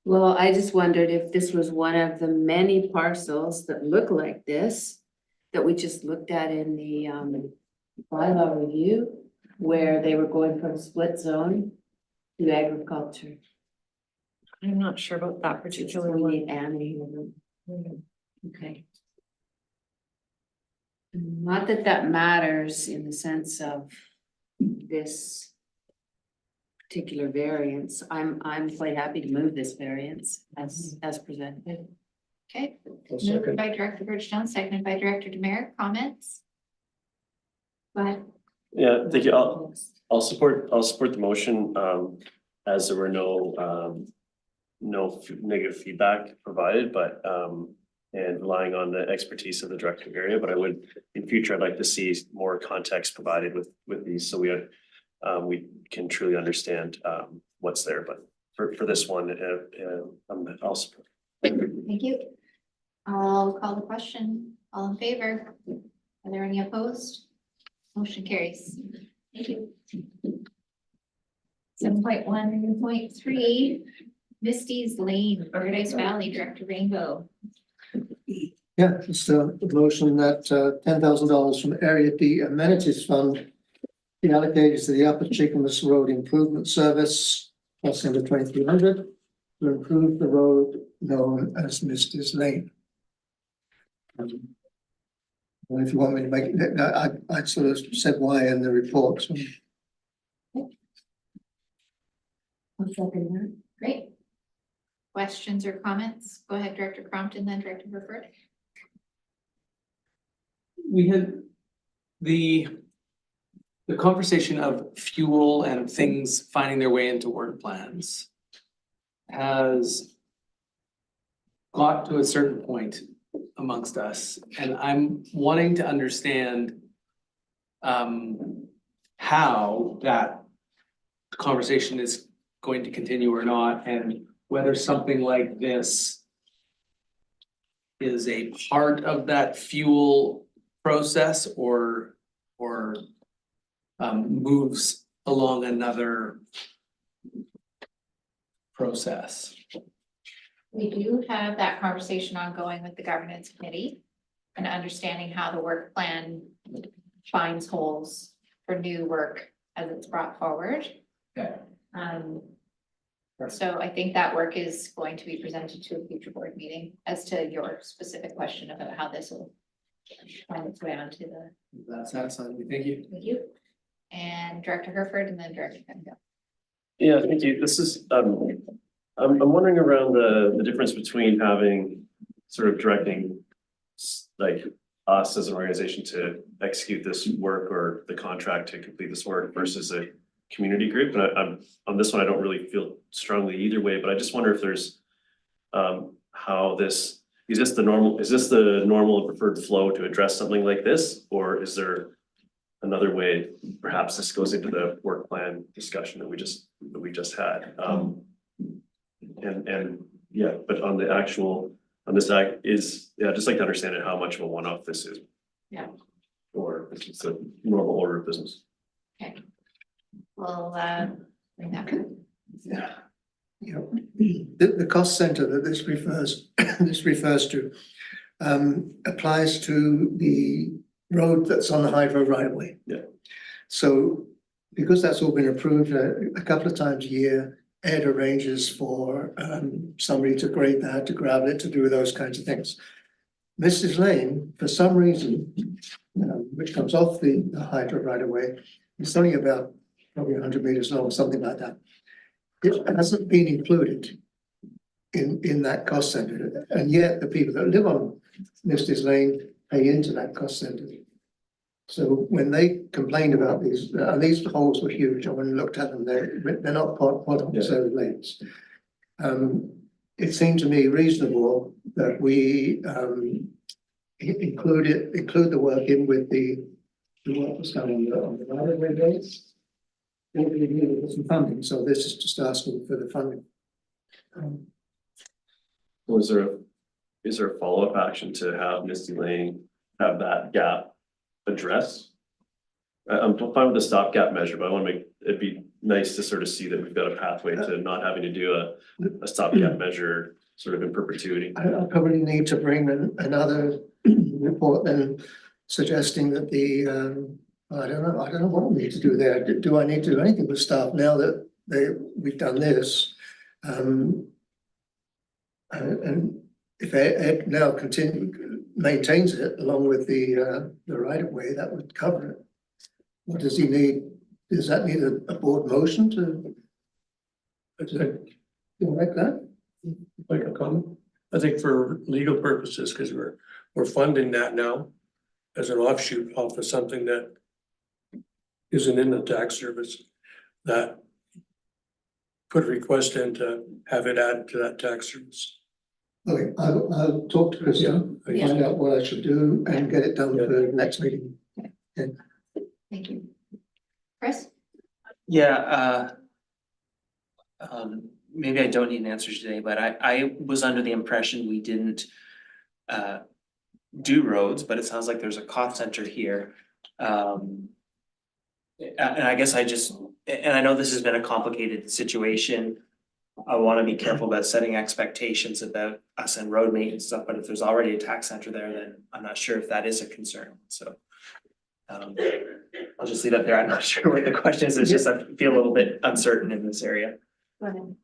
Well, I just wondered if this was one of the many parcels that look like this, that we just looked at in the bylaw review, where they were going from split zone to agriculture. I'm not sure about that particular We one. need Annie. Okay. Not that that matters in the sense of this particular variance. I'm quite happy to move this variance as presented. Okay, I'll moved second. by Director Birch Jones, seconded by Director Demare. Comments? Go ahead. Yeah, thank you. I'll support the motion, as there were no negative feedback provided, but, and relying on the expertise of the director area, but I would, in future, I'd like to see more context provided with these, so we can truly understand, what's there, but for this one, I'll support. Thank you. I'll call the question. All in favor? Are there any opposed? Motion carries. Thank you. 7.1.3, Misty's Lane, Paradise Valley, Director Rainbow. Yeah, it's a motion that $10,000 from Area D Amenities Fund be allocated to the Upper Chickamus Road Improvement Service, plus under 2,300, to improve the road known as Misty's Lane. Well, if you want me to make it, I sort of said why in the report. So. Great. Questions or comments? Go ahead, Director Crompton, then Director Burford. We had the conversation of fuel and things finding their way into work plans has got to a certain point amongst us, and I'm wanting to understand how that conversation is going to continue or not, and whether something like this is a part of that fuel process or moves along another process. We do have that conversation ongoing with the governance committee and understanding how the work plan finds holes for new work as it's brought forward. Okay. So I think that work is going to be presented to a future board meeting as to your specific question about how this will find its way onto the. That's satisfying. Thank you. Thank you. And Director Herford and then Director Penfield. Yeah, thank you. This is, I'm wondering around the difference between having sort of directing like us as an organization to execute this work or the contract to complete this work versus a community group. And I'm, on this one, I don't really feel strongly either way, but I just wonder if there's how this, is this the normal and preferred flow to address something like this? Or is there another way, perhaps this goes into the work plan discussion that we just had? And yeah, but on the actual, on this act is, yeah, I'd just like to understand it, how much of a one-off this is. Yeah. Or if it's a normal order of business. Okay. Well, bring that up. Yeah. You know, the cost center that this refers to applies to the road that's on the hydro right of way. Yeah. So because that's all been approved a couple of times a year, Ed arranges for somebody to grade that, to gravel it, to do those kinds of things. Mrs. Lane, for some reason, which comes off the hydro right of way, it's only about probably 100 meters long, something like that. It hasn't been included in that cost center, and yet the people that live on Mrs. Lane pay into that cost center. So when they complained about these holes were huge. I went and looked at them. They're not potholes, they're lanes. It seemed to me reasonable that we include the work in with the work that's done on the right of way roads. We needed some funding, so this is just asking for the funding. Was there is there a follow-up action to have Misty Lane have that gap addressed? I'm fine with the stopgap measure, but I want to make, it'd be nice to sort of see that we've got a pathway to not having to do a stopgap measure sort of in perpetuity. I probably need to bring another report then suggesting that I don't know what we need to do there. Do I need to do anything with staff now that we've done this? And if Ed now maintains it along with the right of way, that would cover it. What does he need? Does that need a board motion to like that? Like a comment? I think for legal purposes, because we're funding that now as an offshoot off of something that isn't in the tax service, that put a request in to have it added to that tax service. Okay, I'll talk to Kristen, find out what I should do and get it done for the next meeting. Okay. Thank you. Chris? Yeah, maybe I don't need an answer today, but I was under the impression we didn't do roads, but it sounds like there's a cost center here. And I guess and I know this has been a complicated situation. I want to be careful about setting expectations about us and road maintenance stuff, but if there's already a tax center there, then I'm not sure if that is a concern, so. I'll just leave it there. I'm not sure what the question is. It's just I feel a little bit uncertain in this area.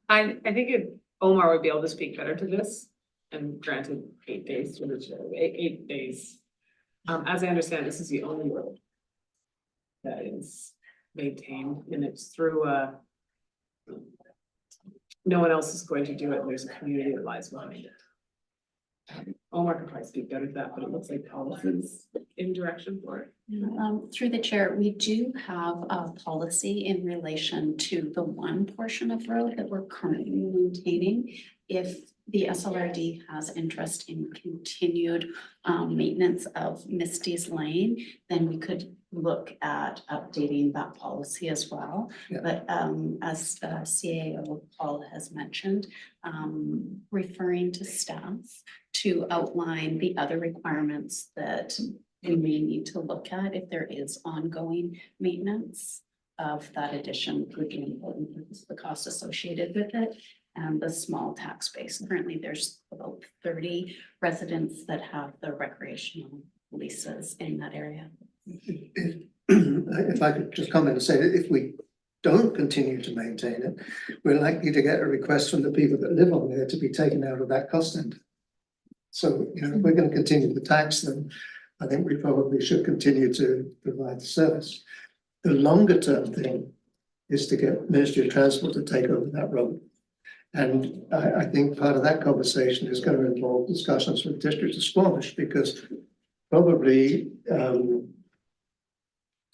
I think Omar would be able to speak better to this, and granted 8 days to the chair, 8 days. As I understand, this is the only road that is maintained, and it's through no one else is going to do it. There's a community that lies behind it. Omar could probably speak better to that, but it looks like policies in direction for it. Through the chair, we do have a policy in relation to the one portion of road that we're currently maintaining. If the SLRD has interest in continued maintenance of Misty's Lane, then we could look at updating that policy as well. Yeah. But as CAO Paul has mentioned, referring to staff to outline the other requirements that we may need to look at if there is ongoing maintenance of that addition would be important because of the cost associated with it and the small tax base. Currently, there's about 30 residents that have the recreational leases in that area. If I could just comment and say that if we don't continue to maintain it, we're likely to get a request from the people that live on there to be taken out of that cost center. So, if we're going to continue to tax them, I think we probably should continue to provide the service. The longer term thing is to get Ministry of Transport to take over that road. And I think part of that conversation is going to involve discussions with the District of Squamish, because probably,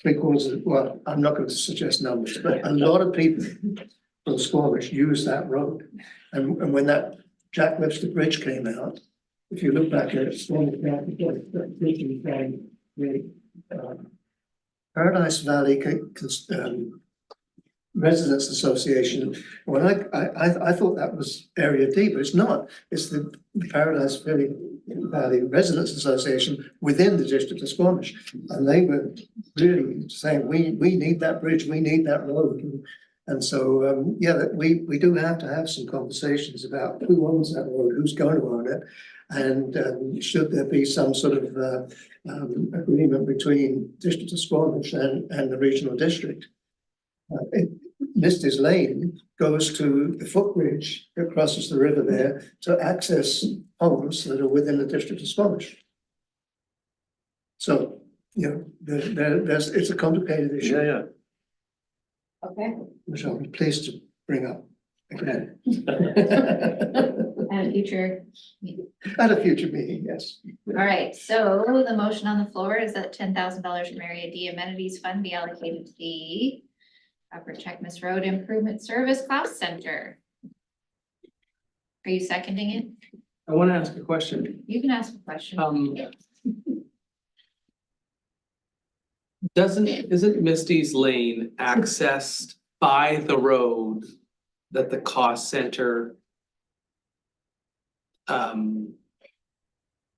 3/4 of, well, I'm not going to suggest numbers, but a lot of people from Squamish use that road. And when that Jack Webster Bridge came out, if you look back at Squamish, that bridge was down the Paradise Valley Residents Association. When I thought that was Area D, but it's not. It's the Paradise Valley Residents Association within the District of Squamish, and they were really saying we need that bridge, we need that road, and so yeah, we do have to have some conversations about who owns that road, who's going to own it, and should there be some sort of agreement between District of Squamish and the regional district. Misty's Lane goes to the footbridge that crosses the river there to access homes that are within the District of Squamish. So, you know, there's it's a complicated issue. Yeah, Okay. Which I'll be pleased to bring up again. At a future meeting. At a future meeting, yes. All right, so the motion on the floor is that $10,000 from Area D Amenities Fund be allocated to the Upper Checkmas Road Improvement Service Cost Center. Are you seconding it? I want to ask a question. You can ask a question. Isn't Misty's Lane accessed by the road that the cost center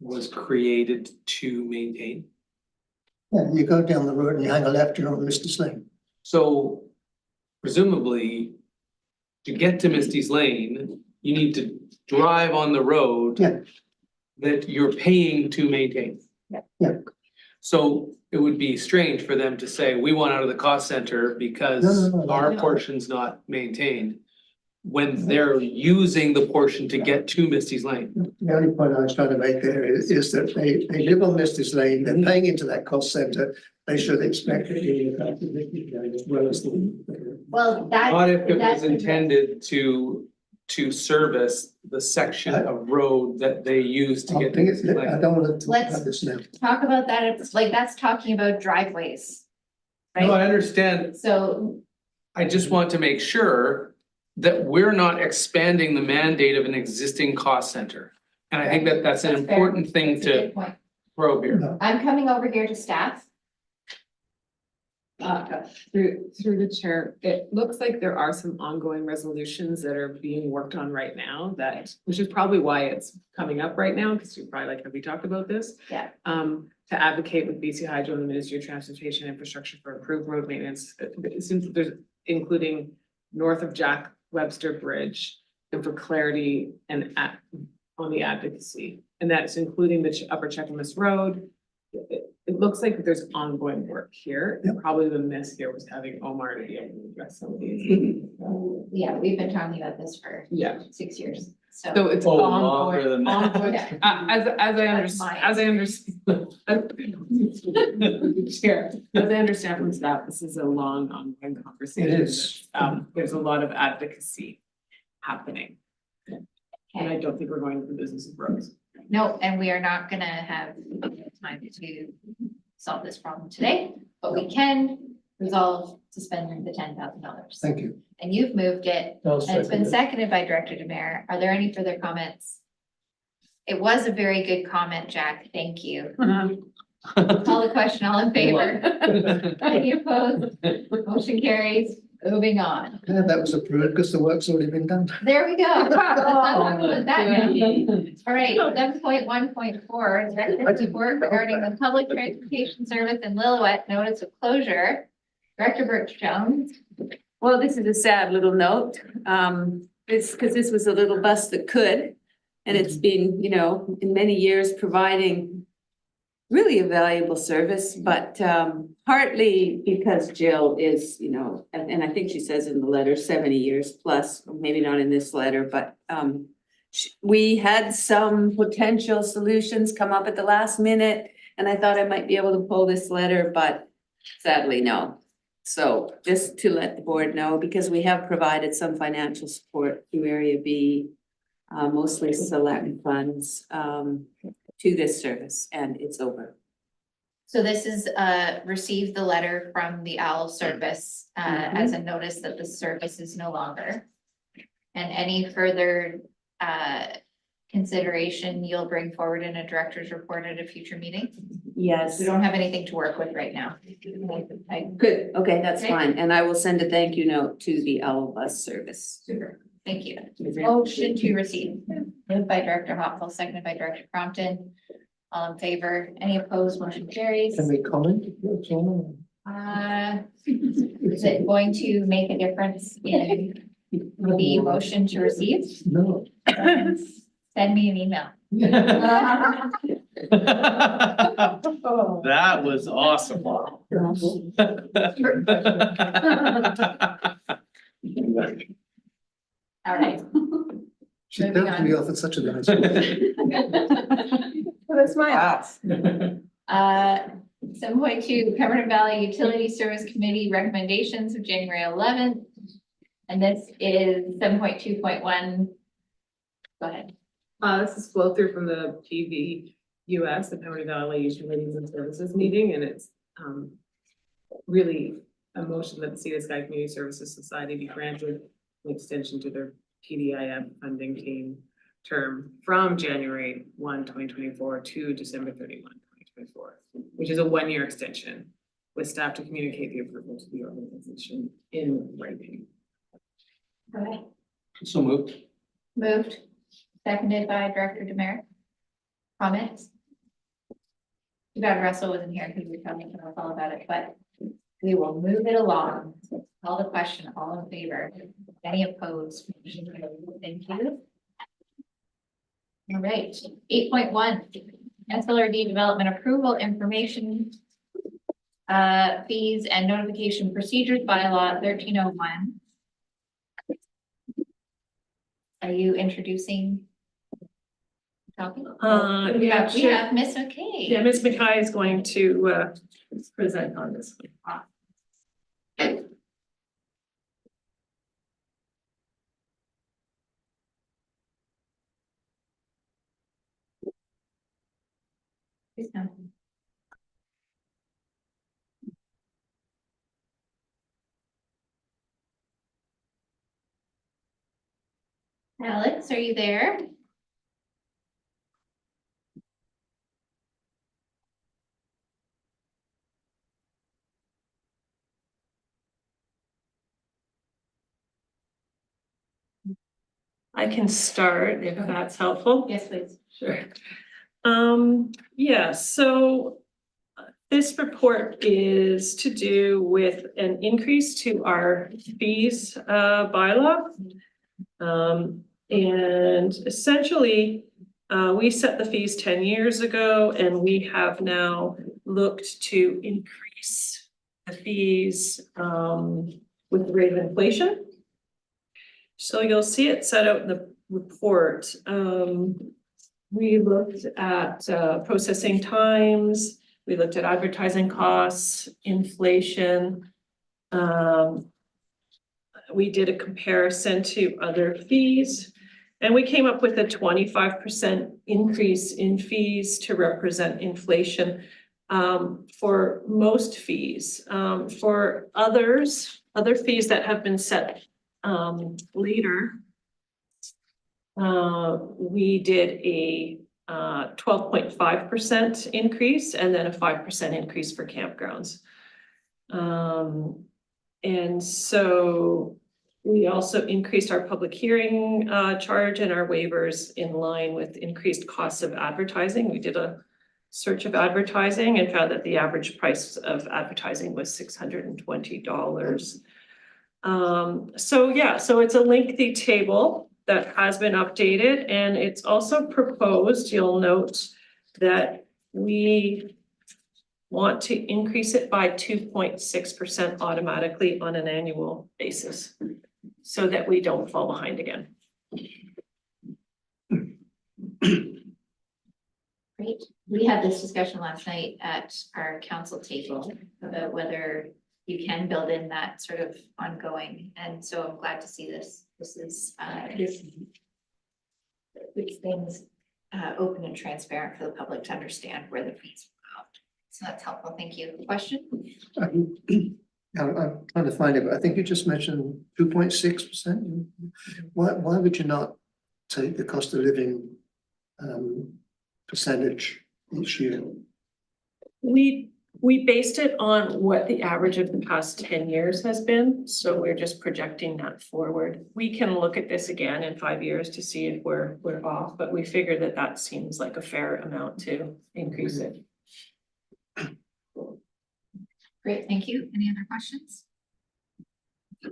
was created to maintain? Yeah, you go down the road and you hang a left, you're on Misty's Lane. So presumably, to get to Misty's Lane, you need to drive on the road that you're paying to maintain. Yeah. So it would be strange for them to say, we want out of the cost center because our portion's not maintained, when they're using the portion to get to Misty's Lane. The only point I was trying to make there is that they live on Misty's Lane, they're paying into that cost center, they should expect it being as well as the. Well, that. Not if it was intended to service the section of road that they use to get to Misty's I Lane. don't want to talk Let's about this now. talk about that. It's like, that's talking about driveways. No, I Right? understand. So, I just want to make sure that we're not expanding the mandate of an existing cost center. And I think that that's an That's fair. important thing that's a to good point. probe here. I'm coming over here to staff. Through the chair, it looks like there are some ongoing resolutions that are being worked on right now which is probably why it's coming up right now, because you're probably like, have we talked about this? Yeah. To advocate with BC Hydro and the Ministry of Transportation Infrastructure for improved road maintenance. It seems that there's, including north of Jack Webster Bridge, and for clarity and on the advocacy. And that's including the Upper Checkmas Road. It looks like there's ongoing work here. Yep. Probably the miss here was having Omar to be able to address some of these. Yeah, we've been talking about this for Yeah. 6 years, So so. it's longer ongoing, than that. ongoing. Yeah. As I understand, Chair, as I understand from staff, this is a long ongoing conversation. It is. There's a lot of advocacy happening. And I don't think we're going to the business of roads. No, and we are not gonna have time to solve this problem today, but we can resolve to spend the $10,000. Thank you. And you've moved it, and it's been seconded by Director Demare. Are there any further comments? It was a very good comment, Jack. Thank you. Call the question, all in favor? Any opposed? Motion carries. Moving on. Yeah, that was approved because the work's already been done. There we go. Let's not talk about that now. All right, 7.1.4, Director's report regarding the public transportation service in Lillooet, notice of closure. Director Birch Jones. Well, this is a sad little note. It's because this was a little bus that could. And it's been, you know, in many years providing really a valuable service, but partly because Jill is, you know, and I think she says in the letter 70 years plus, maybe not in this letter, but we had some potential solutions come up at the last minute, and I thought I might be able to pull this letter, but sadly, no. So just to let the board know, because we have provided some financial support to Area B, mostly select funds, to this service, and it's over. So this is, received the letter from the OWL service, as a notice that the service is no longer. And any further, consideration you'll bring forward in a director's report at a future meeting? Yes. We don't have anything to work with right now. Good, okay, that's Okay. fine, and I will send a thank you note to the Owl Bus service. Super, thank you. Motion to receive, moved by Director Hopwell, seconded by Director Crompton. All in favor, any opposed, motion carries. Can we comment? Is it going to make a difference in the motion to receive? No. Send me an email. That was awesome. All right. She's Moving definitely offered such a nice. With a smile. 7.2 Pemberton Valley Utility Service Committee recommendations of January 11th. And this is 7.2.1. Go ahead. This is flow through from the PVUS, the Pemberton Valley Utilities and Services meeting, and it's really a motion that the Sea to Sky Community Services Society be granted an extension to their PDIF funding team term from January 1, 2024 to December 31, 2024, which is a one-year extension with staff to communicate the approval to the organization in writing. Go ahead. So moved. Moved. Seconded by Director Demerick. Comments? Too bad Russell wasn't here because we probably can all about it, but we will move it along. Call the question, all in favor? Any opposed? Thank you. All right, 8.1, SLRD development approval information. Fees and notification procedures bylaw 1301. Are you introducing? Talking? We have Miss McKay. Yeah, Ms. McKay is going to present on this. Please come. Alex, are you there? I can start if that's helpful. Yes, please. Sure. Yeah, so this report is to do with an increase to our fees bylaw. And essentially, we set the fees 10 years ago, and we have now looked to increase the fees with the rate of inflation. So you'll see it set out in the report. We looked at processing times, we looked at advertising costs, inflation. We did a comparison to other fees, and we came up with a 25% increase in fees to represent inflation for most fees. For other fees that have been set later, we did a 12.5% increase and then a 5% increase for campgrounds. And so we also increased our public hearing charge and our waivers in line with increased costs of advertising. We did a search of advertising and found that the average price of advertising was $620. So yeah, so it's a lengthy table that has been updated, and it's also proposed, you'll note that we want to increase it by 2.6% automatically on an annual basis so that we don't fall behind again. Great. We had this discussion last night at our council table about whether you can build in that sort of ongoing. And so I'm glad to see this. This is this keeps things open and transparent for the public to understand where the fees are. So that's helpful. Thank you. Question? I'm trying to find it, but I think you just mentioned 2.6%. Why would you not take the cost of living percentage each year? We based it on what the average of the past 10 years has been, so we're just projecting that forward. We can look at this again in 5 years to see if we're off, but we figured that that seems like a fair amount to increase it. Great, thank you. Any other questions? Go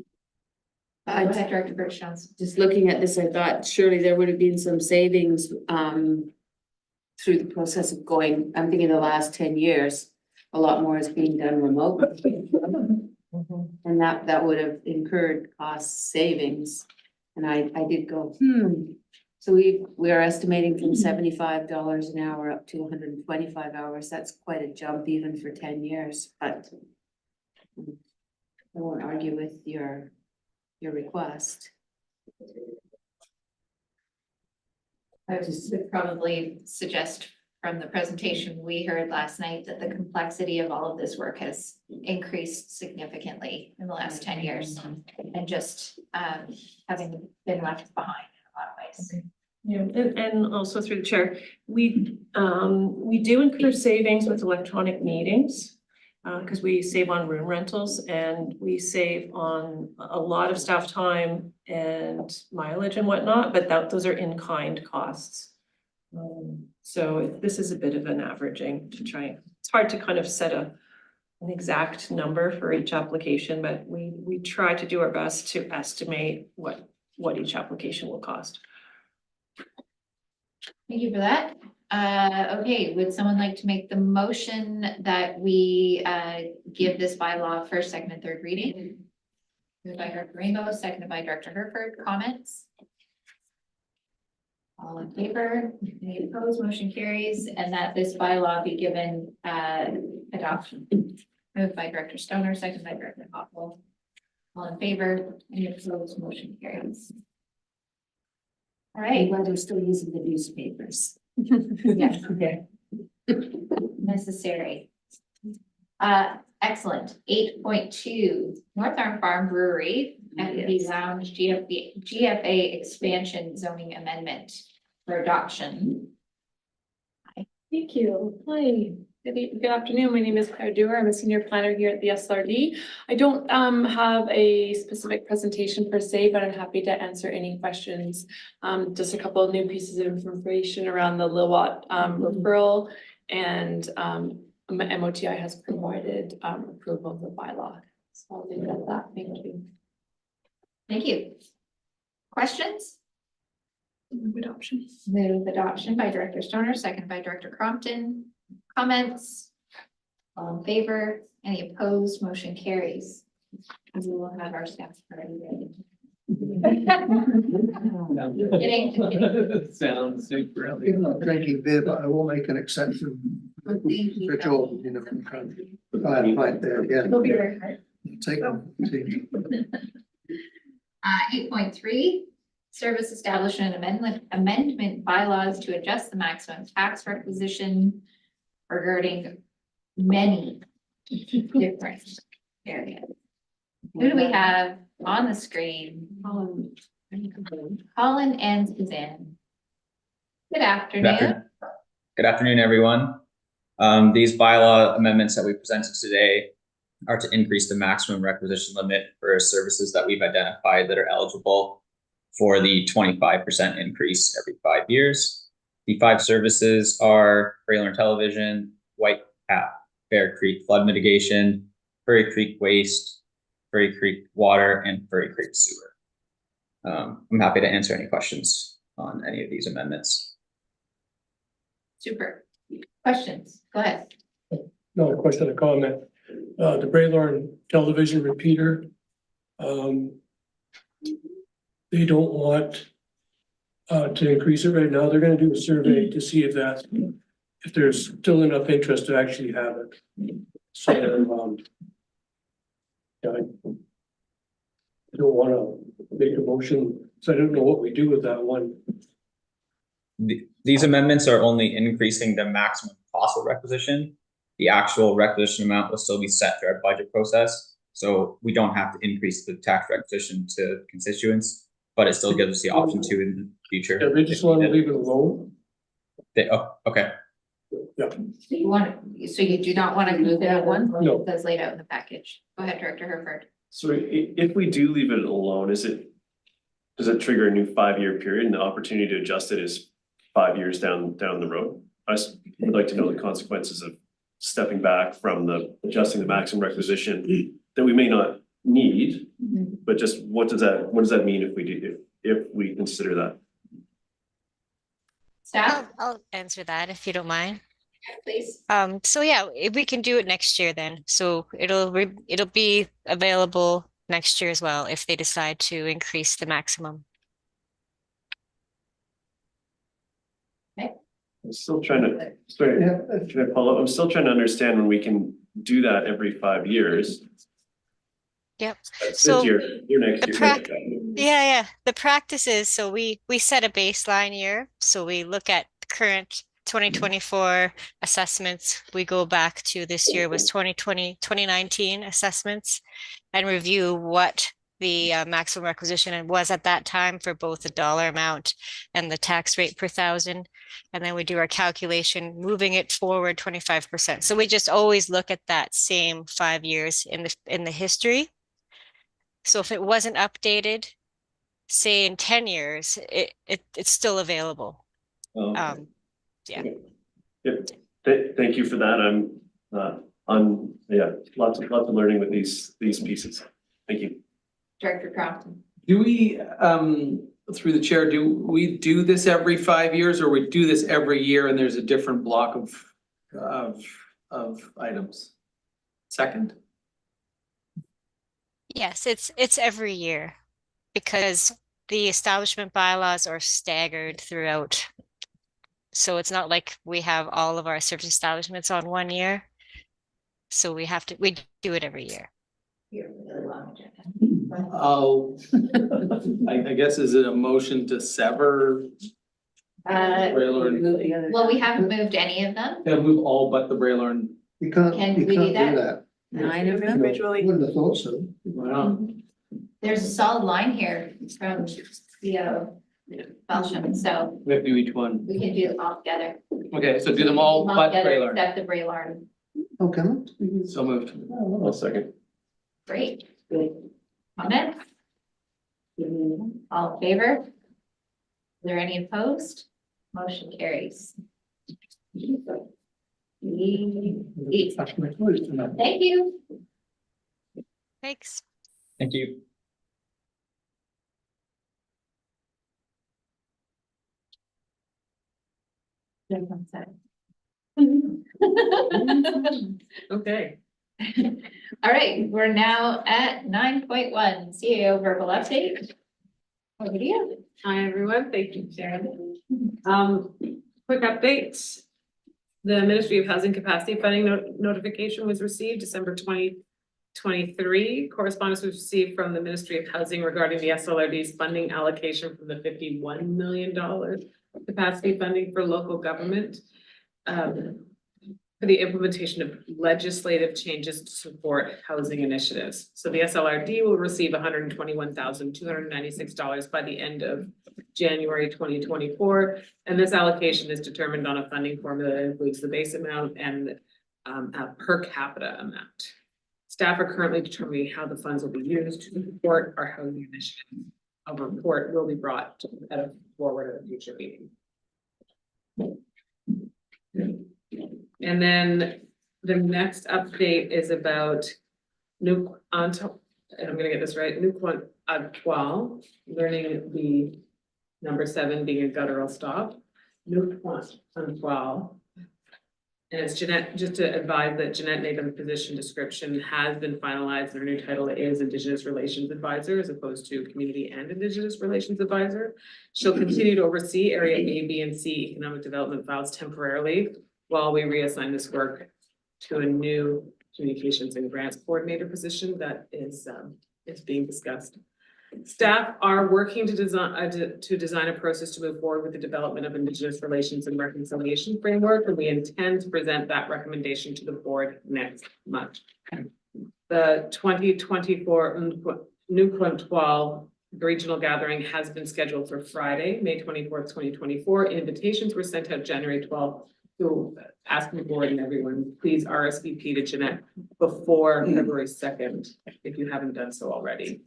ahead, Director Birch-Jones. Just looking at this, I thought surely there would have been some savings through the process of going, I'm thinking the last 10 years, a lot more is being done remotely. And that would have incurred cost savings. And I did go, So we are estimating from $75 an hour up to 125 hours. That's quite a jump even for 10 years, but I won't argue with your request. I would probably suggest from the presentation we heard last night that the complexity of all of this work has increased significantly in the last 10 years. And just having been left behind in a lot of ways. Yeah, and also through the chair, we do incur savings with electronic meetings. Because we save on room rentals and we save on a lot of staff time and mileage and whatnot, but those are in-kind costs. So this is a bit of an averaging to try. It's hard to kind of set an exact number for each application, but we try to do our best to estimate what each application will cost. Thank you for that. Okay, would someone like to make the motion that we give this bylaw first, second, and third reading? Moved by Director Rainbow, seconded by Director Herford. Comments? All in favor? Any opposed? Motion carries, and that this bylaw be given adoption. Moved by Director Stoner, seconded by Director Hoppel. All in favor? Any opposed? Motion carries. All right. While they're still using the newspapers. Yes, okay. Necessary. Excellent. 8.2, North Arm Farm Brewery and the Lounge GFA expansion zoning amendment for adoption. Thank you. Hi. Good afternoon. My name is Claire Dewar. I'm a senior planner here at the SLRD. I don't have a specific presentation per se, but I'm happy to answer any questions. Just a couple of new pieces of information around the Lillooet referral, and MOTI has provided approval of the bylaw. So I'll leave it at that. Thank you. Thank you. Questions? Move adoption. Move adoption by Director Stoner, second by Director Crompton. Comments? All in favor? Any opposed? Motion carries. We will have our staff already ready. Sounds super. I'm not drinking beer, but I will make an exception Thank you. for Joel, you know, from country. Right there, yeah. It'll be very hard. Take them. 8.3, service establishment amendment bylaws to adjust the maximum tax requisition regarding many different areas. Who do we have on the screen? Colin and Suzanne. Good afternoon. Good afternoon, everyone. These bylaw amendments that we presented today are to increase the maximum requisition limit for services that we've identified that are eligible for the 25% increase every 5 years. The 5 services are Fralern Television, White Cap, Bear Creek Flood Mitigation, Furry Creek Waste, Furry Creek Water, and Furry Creek Sewer. I'm happy to answer any questions on any of these amendments. Super. Questions? Go ahead. No, a question or comment. The Fralern Television repeater, they don't want to increase it right now. They're gonna do a survey to see if there's still enough interest to actually have it. So, yeah, I don't wanna make a motion, so I don't know what we do with that one. These amendments are only increasing the maximum fossil requisition. the actual requisition amount will still be set through our budget process. So we don't have to increase the tax requisition to constituents, but it still gives us the option to in the future. Yeah, they just want to leave it alone. Oh, okay. Yeah. So you do not want to move that one? No. That's laid out in the package. Go ahead, Director Herford. So if we do leave it alone, does it trigger a new 5-year period and the opportunity to adjust it is 5 years down the road? I would like to know the consequences of stepping back from adjusting the maximum requisition that we may not need, but just what does that mean if we consider that? Staff? I'll answer that if you don't mind. Please. So yeah, if we can do it next year then. So it'll be available next year as well if they decide to increase the maximum. I'm still trying to, can I follow up? I'm still trying to understand when we can do that every 5 years. Yep. This So year, next year. yeah. The practice is, so we set a baseline year. So we look at current 2024 assessments. We go back to this year was 2019 assessments and review what the maximum requisition was at that time for both the dollar amount and the tax rate per thousand. And then we do our calculation, moving it forward 25%. So we just always look at that same 5 years in the history. So if it wasn't updated, say in 10 years, it's still available. Okay. Yeah. Thank you for that. I'm lots of learning with these pieces. Thank you. Director Crompton. Do we, through the chair, do we do this every 5 years, or we do this every year and there's a different block of items? Second? Yes, it's every year because the establishment bylaws are staggered throughout. So it's not like we have all of our service establishments on 1 year. So we do it every year. Oh, I guess, is it a motion to sever? Braylord? Well, we haven't moved any of them. Yeah, move all but the Braylord. You can't Can do we do that. Nine of them? Individually. Wouldn't have thought so. Wow. There's a solid line here from the Belsham, so We have to do each one. we can do it all together. Okay, so do them all but together, Braylord. except the Braylard. Okay. So moved. I'll second. Great. Good. Comment? All in favor? Is there any opposed? Motion carries. Thank you. Thanks. Thank you. Okay. All right, we're now at 9.1 CAO verbal update. Over to you. Hi, everyone. Thank you, Sharon. Quick update. The Ministry of Housing Capacity Funding notification was received December 2023. Correspondence was received from the Ministry of Housing regarding the SLRD's funding allocation from the $51 million capacity funding for local government. For the implementation of legislative changes to support housing initiatives. So the SLRD will receive $121,296 by the end of January 2024. And this allocation is determined on a funding formula that includes the base amount and a per capita amount. Staff are currently determining how the funds will be used to support our housing initiative. A report will be brought forward at a future meeting. And then the next update is about and I'm gonna get this right, Nukwantwal, learning the number 7 being a guttural stop. Nukwantwal. And it's Jeanette, just to advise that Jeanette Nathan's position description has been finalized. Her new title is Indigenous Relations Advisor as opposed to Community and Indigenous Relations Advisor. She'll continue to oversee Area A, B, and C economic development files temporarily while we reassign this work to a new communications and grants coordinator position that is being discussed. Staff are working to design a process to move forward with the development of Indigenous Relations and Reconciliation Framework, and we intend to present that recommendation to the board next month. The 2024 Nukwantwal regional gathering has been scheduled for Friday, May 24th, 2024. Invitations were sent out January 12th. So asking the board and everyone, please RSVP to Jeanette before February 2nd, if you haven't done so already.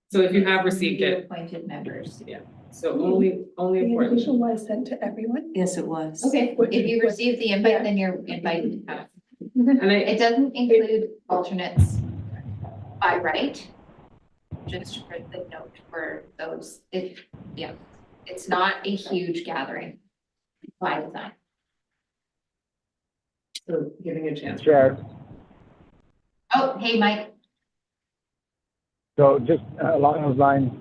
So if you have received it. Appointed members. Yeah, so only The important. invitation was sent to everyone. Yes, it was. Okay, if you receive the invite, then you're invited. And It doesn't include alternates by right. Just for the note for those, it's not a huge gathering by design. So giving a chance. Chair, Oh, hey, Mike. so just along those lines,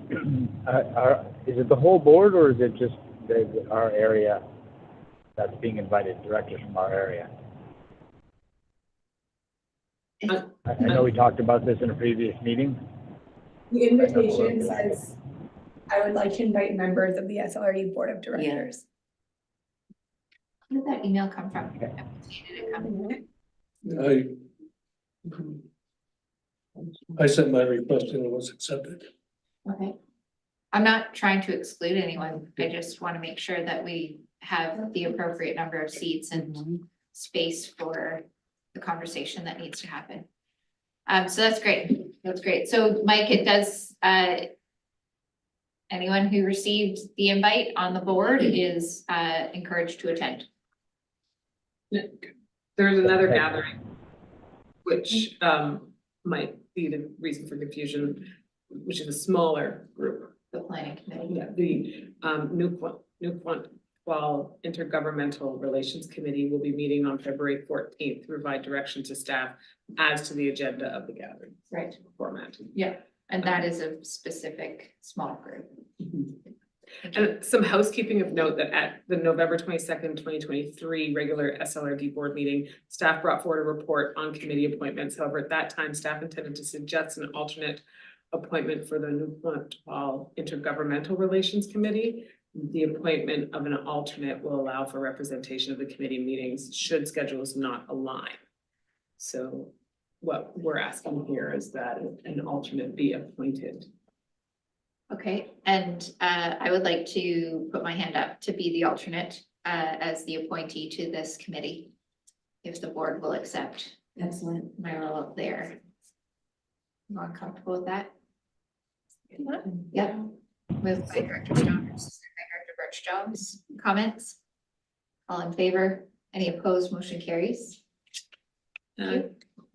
is it the whole board or is it just our area that's being invited, directors from our area? I know we talked about this in a previous meeting. The invitation says, I would like to invite members of the SLRD Board of Directors. Where did that email come from? Did it come? I sent my request and it was accepted. Okay. I'm not trying to exclude anyone. I just want to make sure that we have the appropriate number of seats and space for the conversation that needs to happen. So that's great. That's great. So Mike, it does, anyone who received the invite on the board is encouraged to attend. There's another gathering, which might be the reason for confusion, which is a smaller group. The planning committee. Yeah, the Nukwantwal Intergovernmental Relations Committee will be meeting on February 14th to provide direction to staff as to the agenda of the gathering. Right. Format. Yeah, and that is a specific small group. And some housekeeping of note that at the November 22nd, 2023 regular SLRD board meeting, staff brought forward a report on committee appointments. However, at that time, staff intended to suggest an alternate appointment for the Nukwantwal Intergovernmental Relations Committee. The appointment of an alternate will allow for representation of the committee meetings should schedules not align. So what we're asking here is that an alternate be appointed. Okay, and I would like to put my hand up to be the alternate as the appointee to this committee. If the board will accept. Excellent. My role up there. You comfortable with that? Yeah. Moved by Director Jones, second by Director Birch-Jones. Comments? All in favor? Any opposed? Motion carries.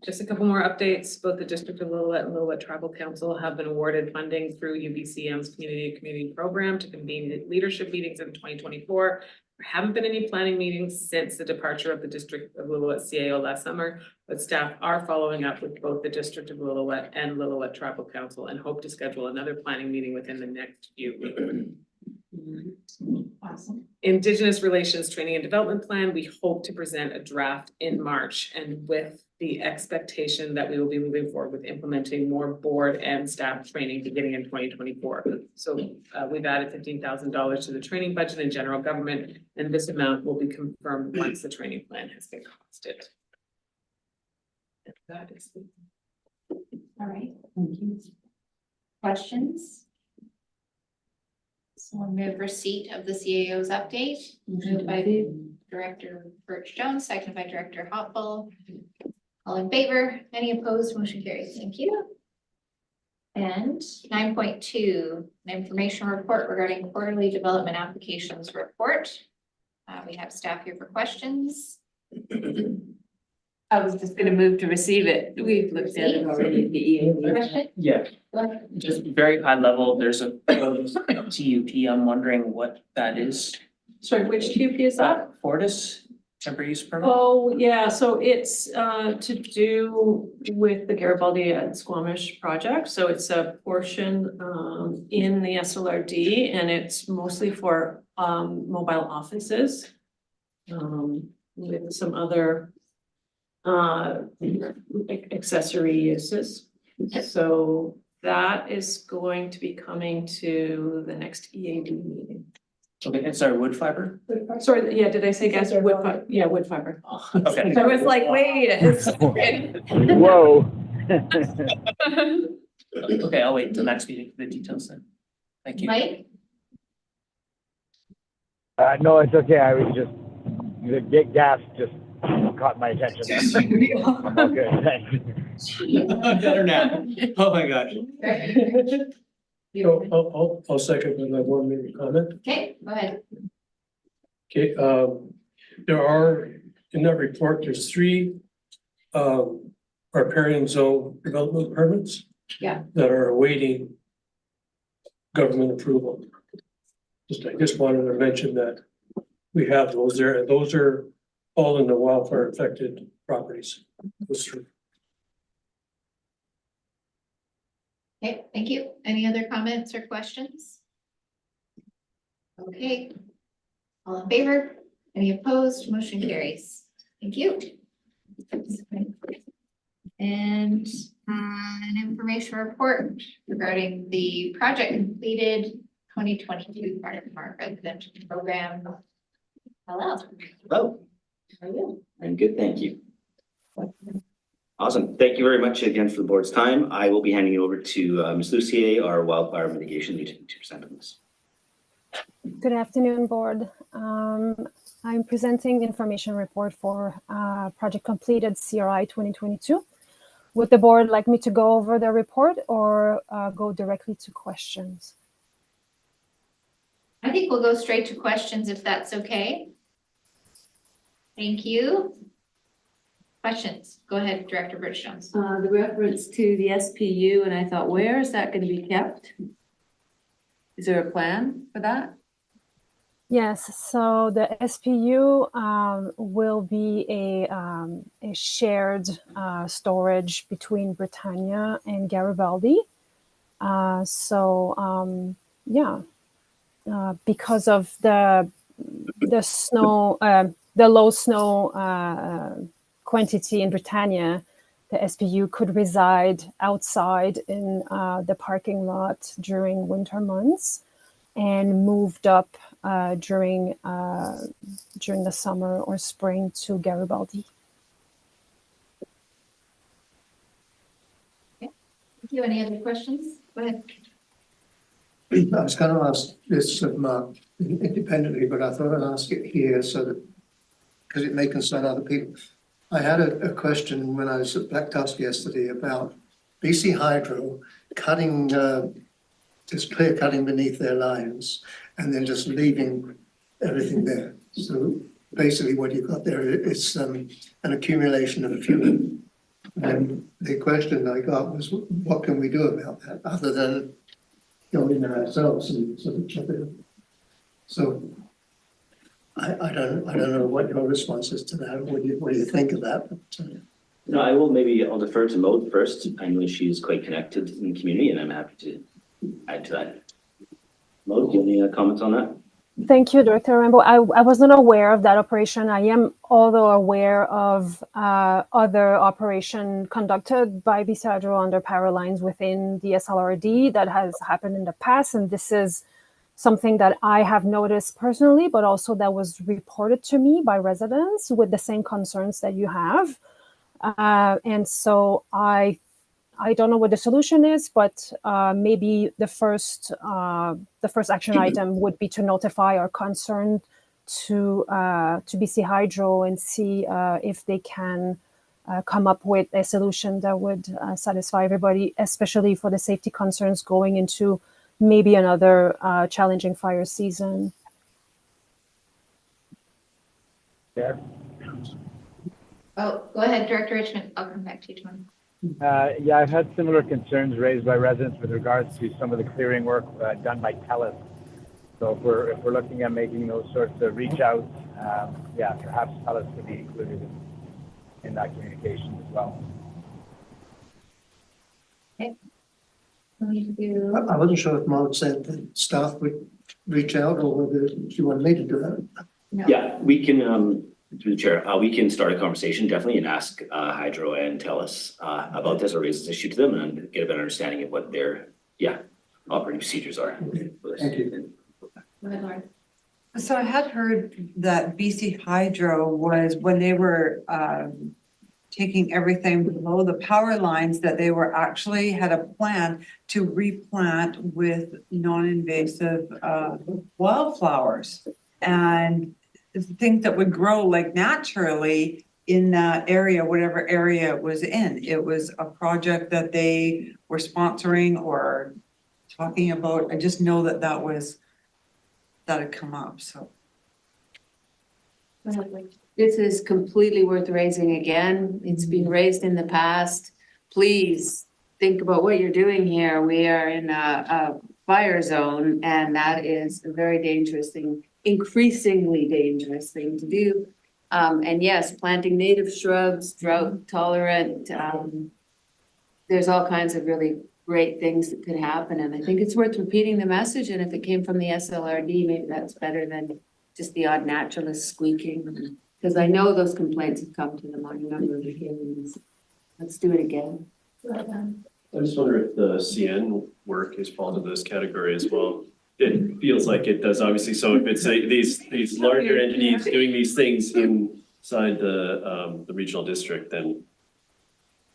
Just a couple more updates. Both the District of Lillooet and Lillooet Tribal Council have been awarded funding through UBCM's Community Program to convene leadership meetings in 2024. There haven't been any planning meetings since the departure of the District of Lillooet CAO last summer, but staff are following up with both the District of Lillooet and Lillooet Tribal Council and hope to schedule another planning meeting within the next few weeks. Awesome. Indigenous Relations Training and Development Plan, we hope to present a draft in March, and with the expectation that we will be moving forward with implementing more board and staff training beginning in 2024. So we've added $15,000 to the training budget in general government, and this amount will be confirmed once the training plan has been costed. And that is all right. Thank you. Questions? So we'll move receipt of the CAO's update, moved by Director Birch-Jones, seconded by Director Hopple. All in favor? Any opposed? Motion carries. Thank you. And 9.2, an information report regarding quarterly development applications report. We have staff here for questions. I was just gonna move to receive it. We've looked at it already. Question? Yeah, just very high level, there's a proposed TUP, I'm wondering what that is. Sorry, which TUP is that? Fortis, temporary use permit? Oh, yeah, so it's to do with the Garibaldi and Squamish project. So it's a portion in the SLRD, and it's mostly for mobile offices with some other accessory uses. So that is going to be coming to the next EAD meeting. Okay, and sorry, wood fiber? Sorry, yeah, did I say gas or wood fiber? Yeah, wood fiber. Okay. I was like, wait, it's. Whoa. Okay, I'll wait till next meeting for the details then. Thank you. Mike? No, it's okay. I was just, the gas just caught my attention. I'm okay, thanks. Better now. Oh my gosh. I'll second with that one minute comment. Okay, go ahead. Okay, there are, in that report, there's 3 riparian zone development permits. Yeah. That are awaiting government approval. I just wanted to mention that we have those there, and those are all in the wildfire affected properties. Those 3. Okay, thank you. Any other comments or questions? Okay. All in favor? Any opposed? Motion carries. Thank you. And an information report regarding the project completed 2022 part of our residential program. Hello. Hello. How are you? I'm good, thank you. Awesome. Thank you very much again for the board's time. I will be handing it over to Ms. Lucier, our wildfire mitigation lead, to present on this. Good afternoon, board. I'm presenting information report for project completed CRI 2022. Would the board like me to go over the report or go directly to questions? I think we'll go straight to questions if that's okay. Thank you. Questions? Go ahead, Director Birch-Jones. The reference to the SPU, and I thought, where is that going to be kept? Is there a plan for that? Yes, so the SPU will be a shared storage between Britannia and Garibaldi. Because of the snow, the low snow quantity in Britannia, the SPU could reside outside in the parking lot during winter months, and moved up during the summer or spring to Garibaldi. Okay. Thank you. Any other questions? Go ahead. I was going to ask this of Mark independently, but I thought I'd ask it here so that, because it may concern other people. I had a question when I was at Black Tusk yesterday about BC Hydro cutting, just clear cutting beneath their lines and then just leaving everything there. So basically what you've got there is an accumulation of fuel. And the question I got was, what can we do about that other than go in there ourselves and sort of check it? So I don't know what your response is to that. What do you think of that? But, No, I'll defer to Maud first. I know she's quite connected in the community, and I'm happy to add to that. Maud, do you have any comments on that? Thank you, Director Rambo. I was not aware of that operation. I am although aware of other operation conducted by BC Hydro under power lines within the SLRD that has happened in the past, and this is something that I have noticed personally, but also that was reported to me by residents with the same concerns that you have. And so I don't know what the solution is, but maybe the first action item would be to notify our concern to BC Hydro and see if they can come up with a solution that would satisfy everybody, especially for the safety concerns going into maybe another challenging fire season. Yeah. Oh, go ahead, Director Richmond. I'll come back to you, John. Yeah, I've had similar concerns raised by residents with regards to some of the clearing work done by TELUS. So if we're looking at making those sorts of reach outs, yeah, perhaps TELUS could be included in that communication as well. Okay. I wasn't sure if Maud said that staff would reach out or whether she wanted me to do that. No. Yeah, we can Through the chair, we can start a conversation definitely and ask Hydro and TELUS about this or raise this issue to them and get a better understanding of what their operating procedures are. Thank you. So I had heard that BC Hydro was when they were taking everything below the power lines, that they were actually had a plan to replant with non-invasive wildflowers and things that would grow like naturally in that area, whatever area it was in. It was a project that they were sponsoring or talking about. I just know that that had come up, so. This is completely worth raising again. It's been raised in the past. Please think about what you're doing here. We are in a fire zone, and that is a very dangerous thing, increasingly dangerous thing to do. And yes, planting native shrubs, drought tolerant, there's all kinds of really great things that could happen. And I think it's worth repeating the message. And if it came from the SLRD, maybe that's better than just the odd naturalist squeaking. Because I know those complaints have come to them on a number of occasions. Let's do it again. I just wonder if the CN work is fall into this category as well. It feels like it does, obviously. So if it's these larger entities doing these things inside the regional district, then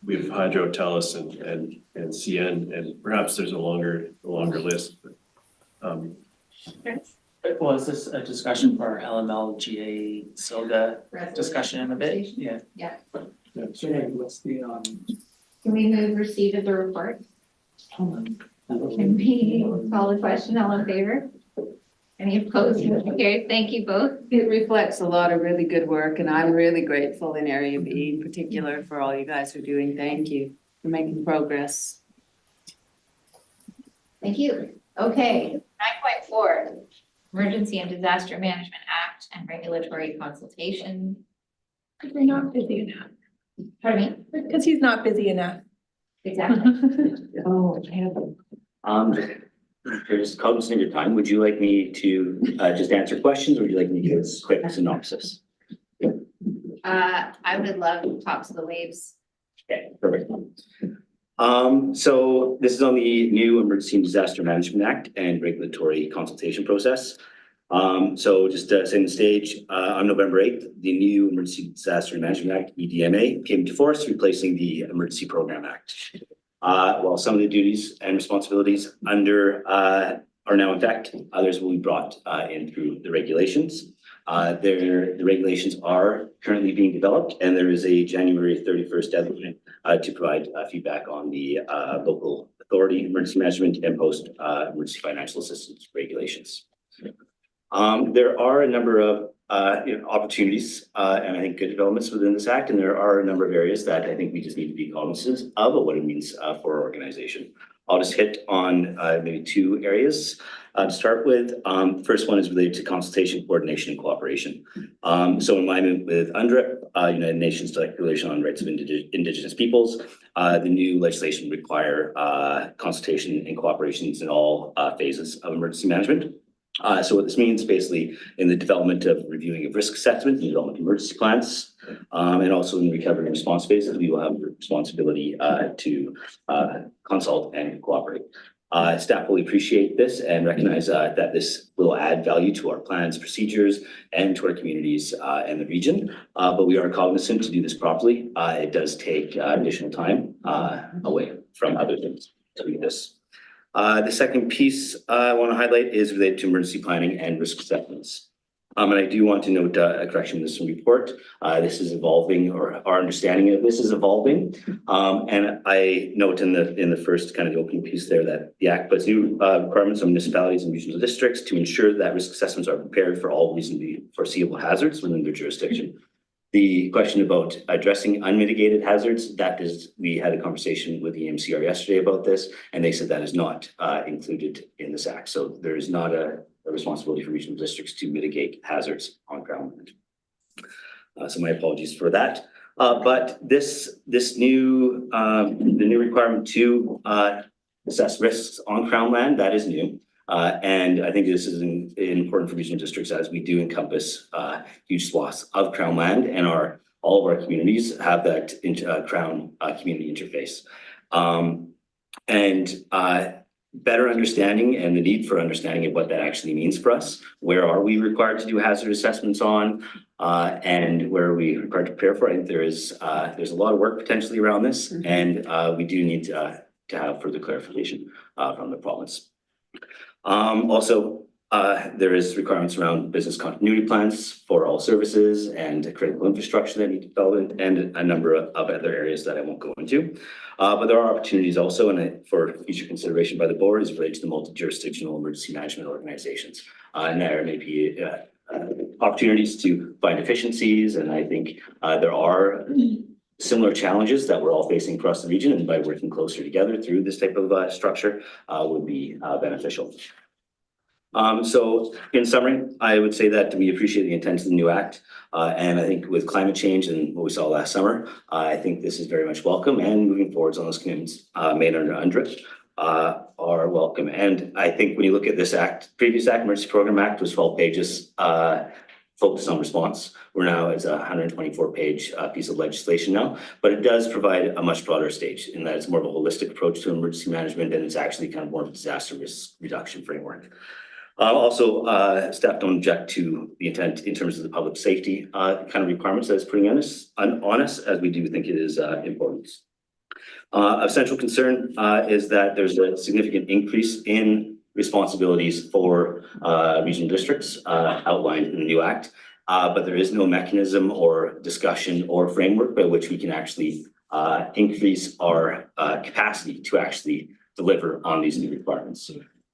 we have Hydro, TELUS, and CN, and perhaps there's a longer list. Well, is this a discussion for our LML, GA, SILGA discussion in a bit? Yeah. Yeah. So what's the Can we move receipt of the report? Can we call the question? All in favor? Any opposed? Motion carried. Thank you both. It reflects a lot of really good work, and I'm really grateful in Area B in particular for all you guys are doing. Thank you for making progress. Thank you. Okay, 9.4, Emergency and Disaster Management Act and regulatory consultation. Because we're not busy enough. Pardon me? Because he's not busy enough. Exactly. Oh, just cognizant of your time, would you like me to just answer questions or would you like me to give a quick synopsis? I would love tops of the waves. Okay, perfect. So this is on the new Emergency and Disaster Management Act and regulatory consultation process. So just setting the stage, on November 8th, the new Emergency Disaster Management Act, EDMA, came into force, replacing the Emergency Program Act. While some of the duties and responsibilities under are now in effect, others will be brought in through the regulations. The regulations are currently being developed, and there is a January 31st deadline to provide feedback on the local authority, emergency management, and post emergency financial assistance regulations. There are a number of opportunities and I think good developments within this act, and there are a number of areas that I think we just need to be cognizant of what it means for our organization. I'll just hit on maybe two areas to start with. First one is related to consultation, coordination, and cooperation. So in alignment with UNDRIP, United Nations Declaration on Rights of Indigenous Peoples, the new legislation require consultation and cooperations in all phases of emergency management. So what this means basically in the development of reviewing of risk assessment, the development of emergency plans, and also in the recovery and response phases, we will have responsibility to consult and cooperate. Staff will appreciate this and recognize that this will add value to our plans, procedures, and to our communities and the region. But we are cognizant to do this properly. It does take additional time away from other things to do this. The second piece I want to highlight is related to emergency planning and risk assessments. And I do want to note a correction in this report. This is evolving, or our understanding of this is evolving. And I note in the first kind of the opening piece there that the Act puts new requirements on municipalities and regional districts to ensure that risk assessments are prepared for all reasonably foreseeable hazards within their jurisdiction. The question about addressing unmitigated hazards, we had a conversation with the EMCR yesterday about this, and they said that is not included in this act. So there is not a responsibility for regional districts to mitigate hazards on ground land. So my apologies for that. But this new, the new requirement to assess risks on Crown land, that is new. And I think this is important for regional districts as we do encompass huge swaths of Crown land, and all of our communities have that Crown community interface. Better understanding and the need for understanding of what that actually means for us. Where are we required to do hazard assessments on, and where are we required to prepare for? I think there's a lot of work potentially around this, and we do need to have further clarification from the province. Also, there is requirements around business continuity plans for all services and critical infrastructure that need to be developed, and a number of other areas that I won't go into. But there are opportunities also, and for future consideration by the board, is related to the multi-jurisdictional emergency management organizations. And there may be opportunities to find efficiencies, and I think there are similar challenges that we're all facing across the region, and by working closer together through this type of structure would be beneficial. So in summary, I would say that we appreciate the intent of the new act. And I think with climate change and what we saw last summer, I think this is very much welcome, and moving forwards on those commitments made under it are welcome. And I think when you look at this act, previous act, Emergency Program Act, was 12 pages focused on response. We're now, it's a 124-page piece of legislation now, but it does provide a much broader stage in that it's more of a holistic approach to emergency management, and it's actually kind of more of a disaster risk reduction framework. Also, staff don't object to the intent in terms of the public safety kind of requirements that it's putting on us, as we do think it is important. Of central concern is that there's a significant increase in responsibilities for regional districts outlined in the new act, but there is no mechanism or discussion or framework by which we can actually increase our capacity to actually deliver on these new requirements.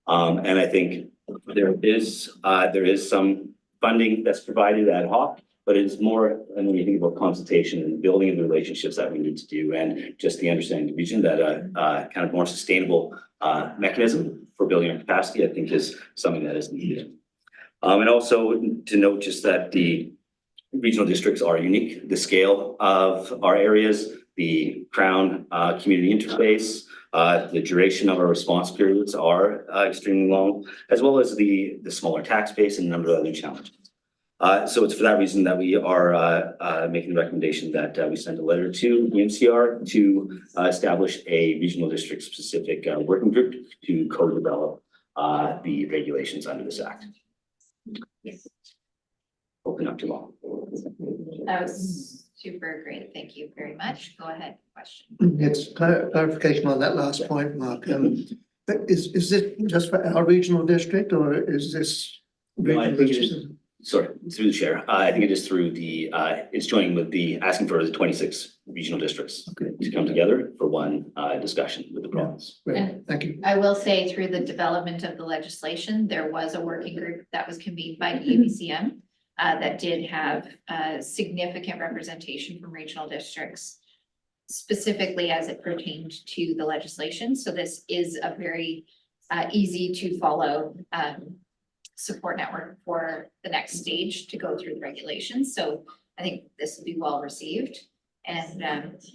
And I think there is some funding that's provided ad hoc, but it's more, and when you think about consultation and building of the relationships that we need to do, and just the understanding of the region that a kind of more sustainable mechanism for building our capacity, I think is something that is needed. And also to note just that the regional districts are unique, the scale of our areas, the Crown community interface, the duration of our response periods are extremely long, as well as the smaller tax base and a number of other challenges. So it's for that reason that we are making the recommendation that we send a letter to the MCR to establish a regional district specific working group to co-develop the regulations under this act. Yes. Open up to all. That was super great. Thank you very much. Go ahead. Question. It's clarification on that last point, Mark. Is it just for our regional district, or is this? No, I think it is, sorry, through the chair. I think it is through the, it's joining with the, asking for the 26 regional districts to come together for one discussion with the province. Great. Thank you. I will say through the development of the legislation, there was a working group that was convened by the UBCM that did have significant representation from regional districts, specifically as it pertained to the legislation. So this is a very easy to follow support network for the next stage to go through the regulations. So I think this will be well received, and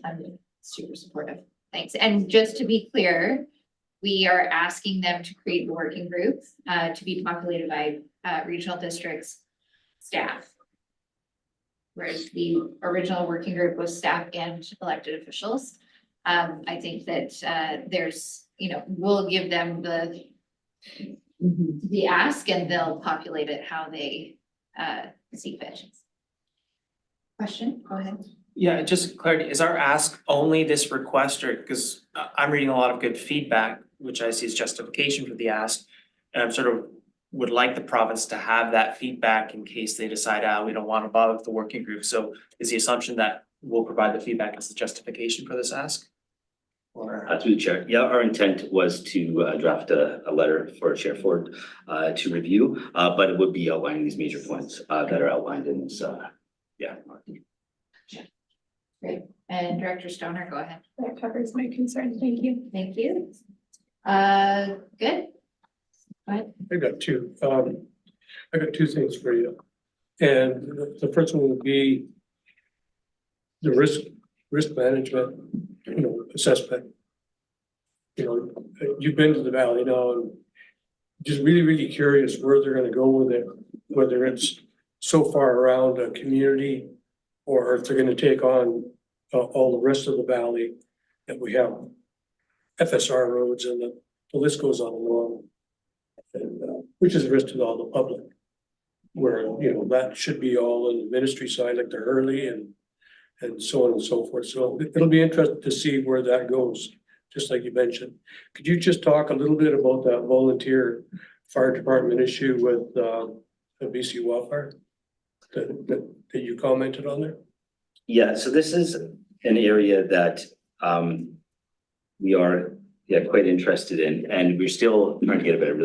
I'm super supportive. Thanks. And just to be clear, we are asking them to create a working group to be populated by regional districts staff. Whereas the original working group was staff and elected officials. I think that there's, we'll give them the ask, and they'll populate it how they see fit. Question, go ahead. Yeah, just clarity, is our ask only this request, or, because I'm reading a lot of good feedback, which I see as justification for the ask, and I'm sort of would like the province to have that feedback in case they decide, we don't want to bother with the working group. So is the assumption that we'll provide the feedback as the justification for this ask? Or through the chair, yeah, our intent was to draft a letter for Chair Ford to review, but it would be outlining these major points that are outlined in this. Yeah. Great. And Director Stoner, go ahead. That covers my concern. Thank you. Thank you. Good. I got two. I got two things for you. And the first one would be the risk management, assessment. You've been to the valley now, and just really curious where they're gonna go with it, whether it's so far around a community or if they're gonna take on all the rest of the valley that we have FSR roads and the list goes on and on. And, which is a risk to all the public. Where, you know, that should be all in the ministry side, like the Hurley and so on and so forth. So it'll be interesting to see where that goes, just like you mentioned. Could you just talk a little bit about that volunteer fire department issue with the BC wildfire that you commented on there? Yeah, so this is an area that we are quite interested in, and we're still trying to get a better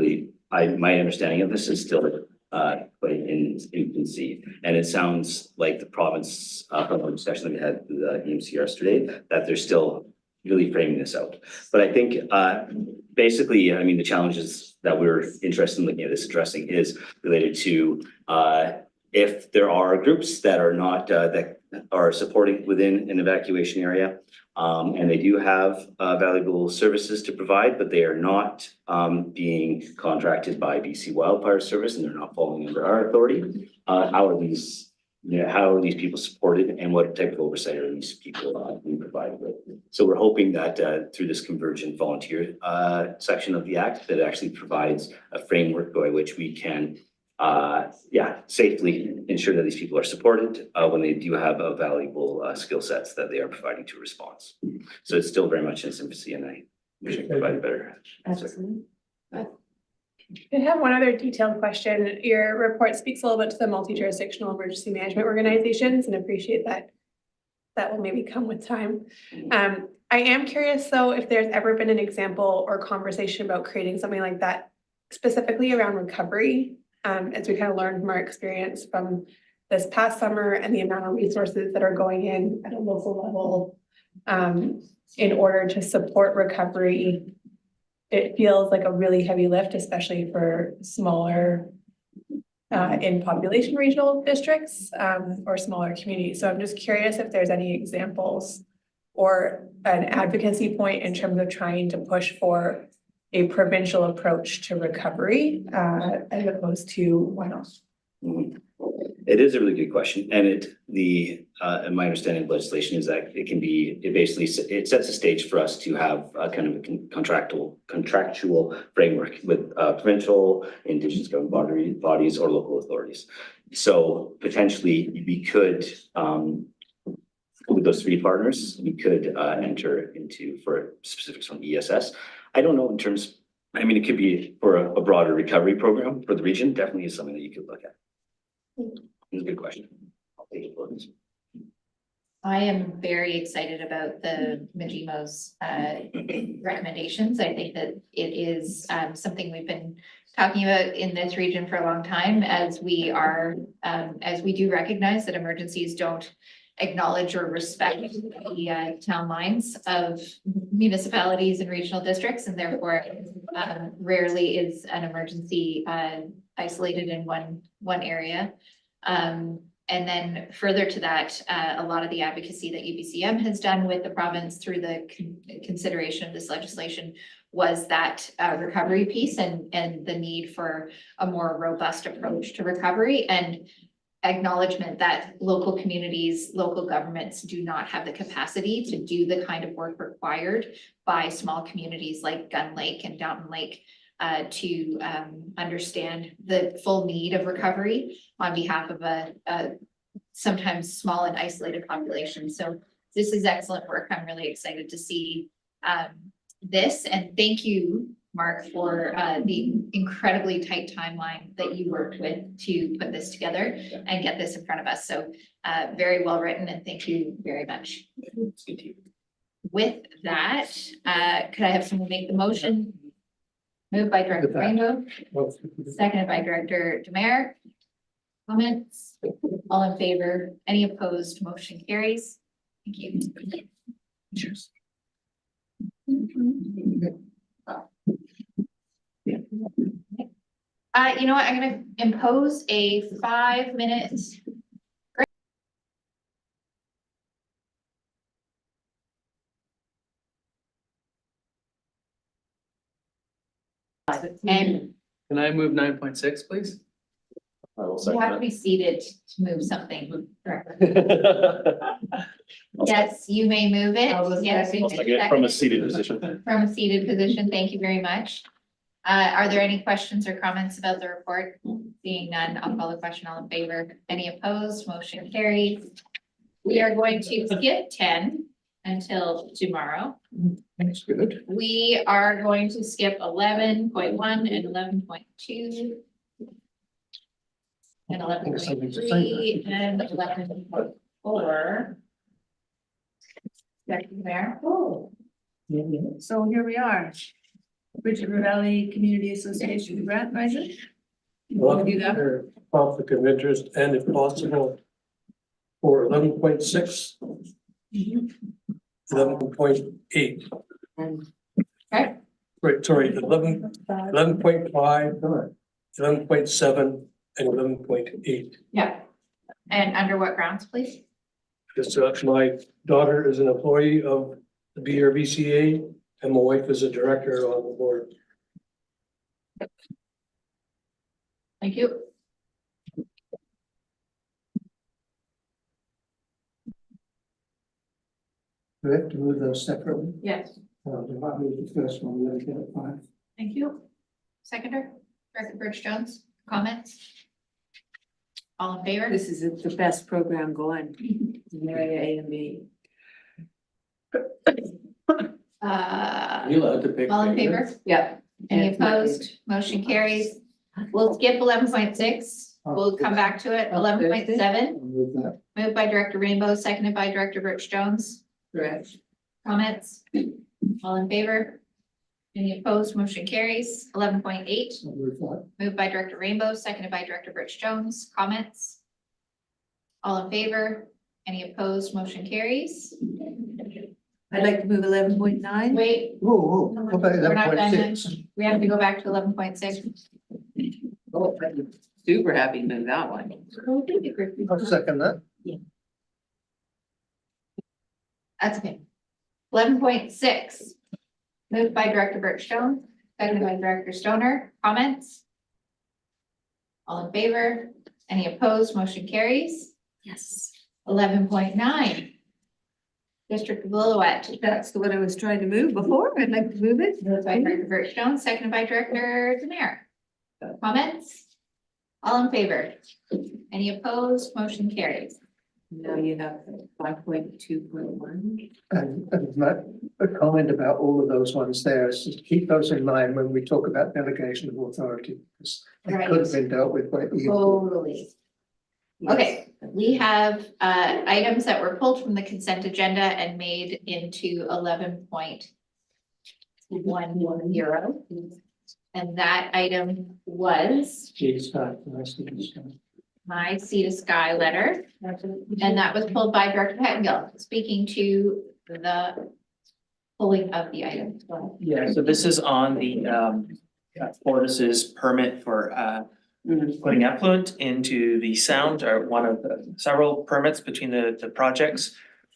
my understanding of this is still quite in its infancy. And it sounds like the province, from the discussion that we had with the EMC yesterday, that they're still really framing this out. But I think basically, I mean, the challenges that we're interested in looking at this addressing is related to if there are groups that are not that are supporting within an evacuation area, and they do have valuable services to provide, but they are not being contracted by BC Wildfire Service and they're not falling under our authority. How are these people supported, and what type of oversight are these people being provided with? So we're hoping that through this convergent volunteer section of the Act, that actually provides a framework by which we can safely ensure that these people are supported when they do have a valuable skill sets that they are providing to response. So it's still very much in its infancy, and I wish I could provide a better answer. I have one other detailed question. Your report speaks a little bit to the multi-jurisdictional emergency management organizations, and appreciate that will maybe come with time. I am curious though, if there's ever been an example or conversation about creating something like that specifically around recovery, as we kind of learned from our experience from this past summer and the amount of resources that are going in at a local level in order to support recovery. It feels like a really heavy lift, especially for smaller in population regional districts or smaller communities. So I'm just curious if there's any examples or an advocacy point in terms of trying to push for a provincial approach to recovery as opposed to one-off. It is a really good question, and my understanding of legislation is that it sets a stage for us to have a kind of a contractual framework with provincial, Indigenous government bodies or local authorities. So potentially we could, with those three partners, we could enter into, for specifics on ESS. I don't know in terms, I mean, it could be for a broader recovery program for the region. Definitely is something that you could look at. It's a good question. I'll take it. I am very excited about the Majimo's recommendations. I think that it is something we've been talking about in this region for a long time, as we do recognize that emergencies don't acknowledge or respect the town lines of municipalities and regional districts, and therefore rarely is an emergency isolated in one area. And then further to that, a lot of the advocacy that UBCM has done with the province through the consideration of this legislation was that recovery piece and the need for a more robust approach to recovery, and acknowledgement that local communities, local governments do not have the capacity to do the kind of work required by small communities like Gun Lake and Downton Lake to understand the full need of recovery on behalf of a sometimes small and isolated population. So this is excellent work. I'm really excited to see this, and thank you, Mark, for the incredibly tight timeline that you worked with to put this together and get this in front of us. So very well written, and thank you very much. With that, could I have someone make the motion? Moved by Director Rainbow, seconded by Director Demare. Comments? All in favor? Any opposed? Motion carries. Thank you. Cheers. You know what? I'm going to impose a 5-minute and Can I move 9.6, please? I will You have to second be seated to move something. that. Yes, you may move it. Yes, you I'll may second it from a second seated position. From a seated position. Thank you very much. Are there any questions or comments about the report? Seeing none, I'll call the question. All in favor? Any opposed? Motion carries. We are going to skip 10 until tomorrow. That's good. We are going to skip 11.1 and 11.2. And 11.3 and 11.4. Second there. So here we are. Bridget Valley Community Association grant writer. You want to do that? Conflict of interest and if possible for 11.6, 11.8. Okay. Right, sorry, 11.5, 11.7 and 11.8. Yeah. And under what grounds, please? Because my daughter is an employee of the BRVCA and my wife is a director on the board. Thank you. Do we have to move those separately? Yes. I move the first one, let it get at 5. Thank you. Seconder, Director Birch Jones, comments? All in favor? This is the best program going. Area A and B. You allowed to pick. All in favor? Yeah. Any opposed? Motion carries. We'll skip 11.6. We'll come back to it. 11.7, Move that. moved by Director Rainbow, seconded by Director Birch Jones. Correct. Comments? All in favor? Any opposed? Motion carries. 11.8, Move that. moved by Director Rainbow, seconded by Director Birch Jones. Comments? All in favor? Any opposed? Motion carries. I'd like to move 11.9. Wait, Whoa, what about we're not done. 11.6? We have to go back to 11.6. Oh, I'm super happy to move that one. I'll second that. That's okay. 11.6, moved by Director Birch Jones, seconded by Director Stoner. Comments? All in favor? Any opposed? Motion carries. Yes. 11.9. District of Lillooet, That's the one I was trying to move before. I'd like to move it. moved by Director Birch Jones, seconded by Director Denier. Comments? All in favor? Any opposed? Motion carries. Now you have 5.2.1. And a comment about all of those ones there is just keep those in mind when we talk about delegation of authority, because it could have been dealt with by either. Totally. Okay, we have items that were pulled from the consent agenda and made into 11.10. And that item was my Sea to Sky letter. And that was pulled by Director Pettengill, speaking to the pulling of the item. Yeah, so this is on the Fortis's permit for putting effluent into the sound, or one of the several permits between the projects.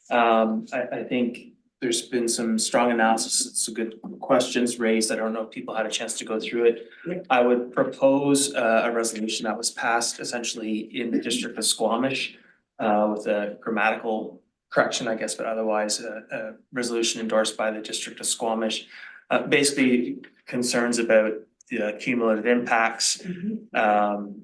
I think there's been some strong analysis, some good questions raised. I don't know if people had a chance to go through it. I would propose a resolution that was passed essentially in the district of Squamish with a grammatical correction, I guess, but otherwise a resolution endorsed by the district of Squamish. Basically concerns about the cumulative impacts,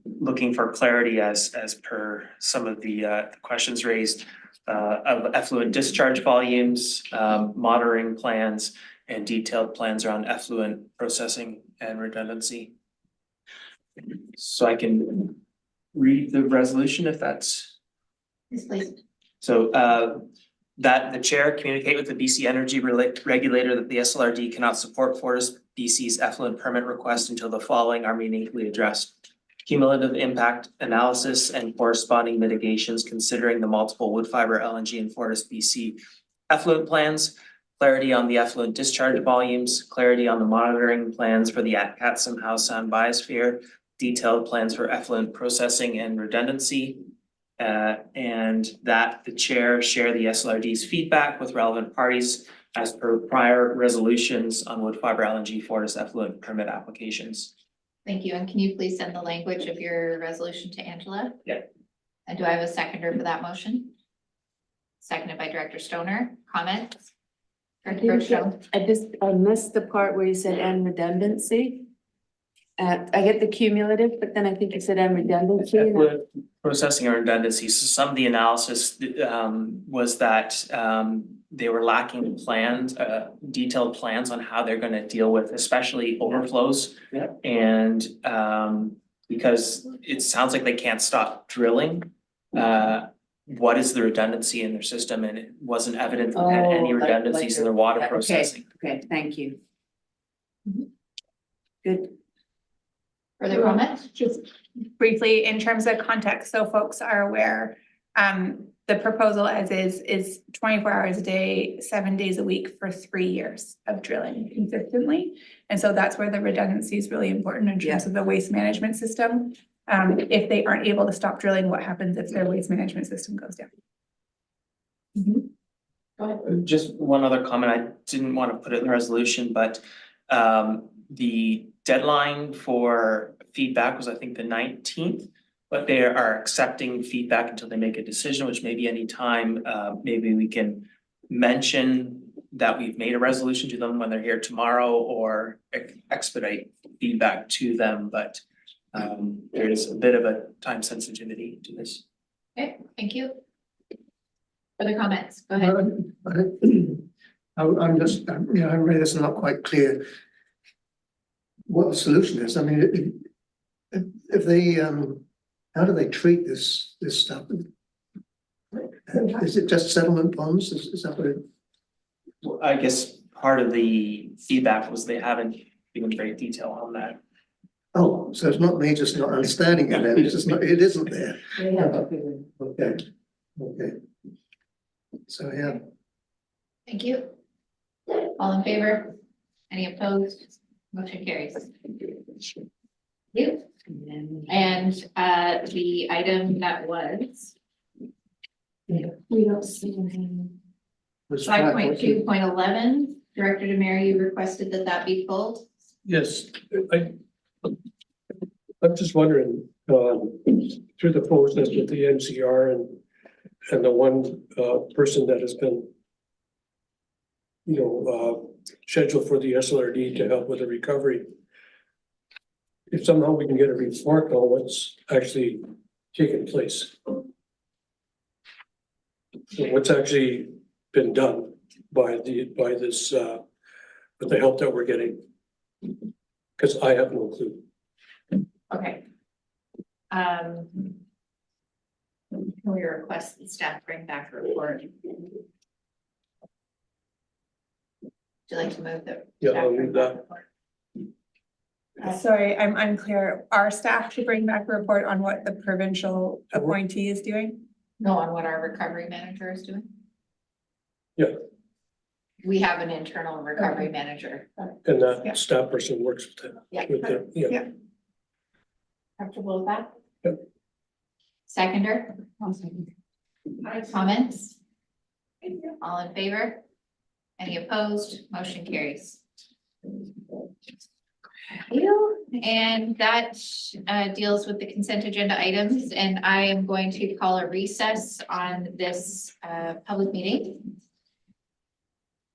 looking for clarity as per some of the questions raised of effluent discharge volumes, monitoring plans, and detailed plans around effluent processing and redundancy. So I can read the resolution if that's. Yes, please. So that the chair communicate with the BC Energy Regulator that the SLRD cannot support Fortis BC's effluent permit request until the following are meaningfully addressed. Cumulative impact analysis and corresponding mitigations considering the multiple wood fiber LNG and Fortis BC effluent plans, clarity on the effluent discharge volumes, clarity on the monitoring plans for the Atkinson House Sound Biosphere, detailed plans for effluent processing and redundancy, and that the chair share the SLRD's feedback with relevant parties as per prior resolutions on wood fiber LNG Fortis effluent permit applications. Thank you. And can you please send the language of your resolution to Angela? Yeah. And do I have a seconder for that motion? Seconded by Director Stoner. Comments? Director Birchfield? I missed the part where you said and redundancy. I get the cumulative, but then I think you said and redundancy. and I- With processing or redundancies, so some of the analysis was that they were lacking plans, detailed plans on how they're gonna deal with especially overflows. Yeah. And because it sounds like they can't stop drilling, what is the redundancy in their system? And it wasn't evident that they had any Oh, like redundancies in their water okay, processing. Okay, thank you. Good. Further comments? Just briefly, in terms of context, so folks are aware, the proposal as is 24 hours a day, 7 days a week for 3 years of drilling consistently. And so that's where the redundancy is really important in terms of the waste management system. If they aren't able to stop drilling, what happens if their waste management system goes down? Go ahead. Just one other comment, I didn't want to put it in the resolution, but the deadline for feedback was, I think, the 19th. But they are accepting feedback until they make a decision, which may be any time. Maybe we can mention that we've made a resolution to them when they're here tomorrow, or expedite feedback to them, but there is a bit of a time sensitivity to this. Okay, thank you. Further comments? Go ahead. I'm just, you know, I'm really, it's not quite clear what the solution is. I mean, if they, how do they treat this stuff? Is it just settlement bonds? Is that what it? Well, I guess part of the feedback was they haven't given great detail on that. Oh, so it's not me just not understanding it, then. It's just not, it isn't there. Okay, okay. So, yeah. Thank you. All in favor? Any opposed? Motion carries. Thank you. And the item that was. We don't see anything. 5.2.11, Director Demary, you requested that be pulled. Yes, I'm just wondering, through the process with the NCR and the one person that has been, you know, scheduled for the SLRD to help with the recovery. If somehow we can get a report on what's actually taken place. So what's actually been done by this, with the help that we're getting. Because I have no clue. Okay. Can we request the staff bring back a report? Would you like to move the? Yeah, staff I'll bring move back that. report? Sorry, I'm unclear. Our staff to bring back a report on what the provincial appointee is doing? No, on what our recovery manager is doing? Yeah. We have an internal recovery manager. And that staff person works with them. Yeah. With them, yeah. Comfortable with that? Yep. Seconder? Comments? All in favor? Any opposed? Motion carries. And that deals with the consent agenda items, and I am going to call a recess on this public meeting.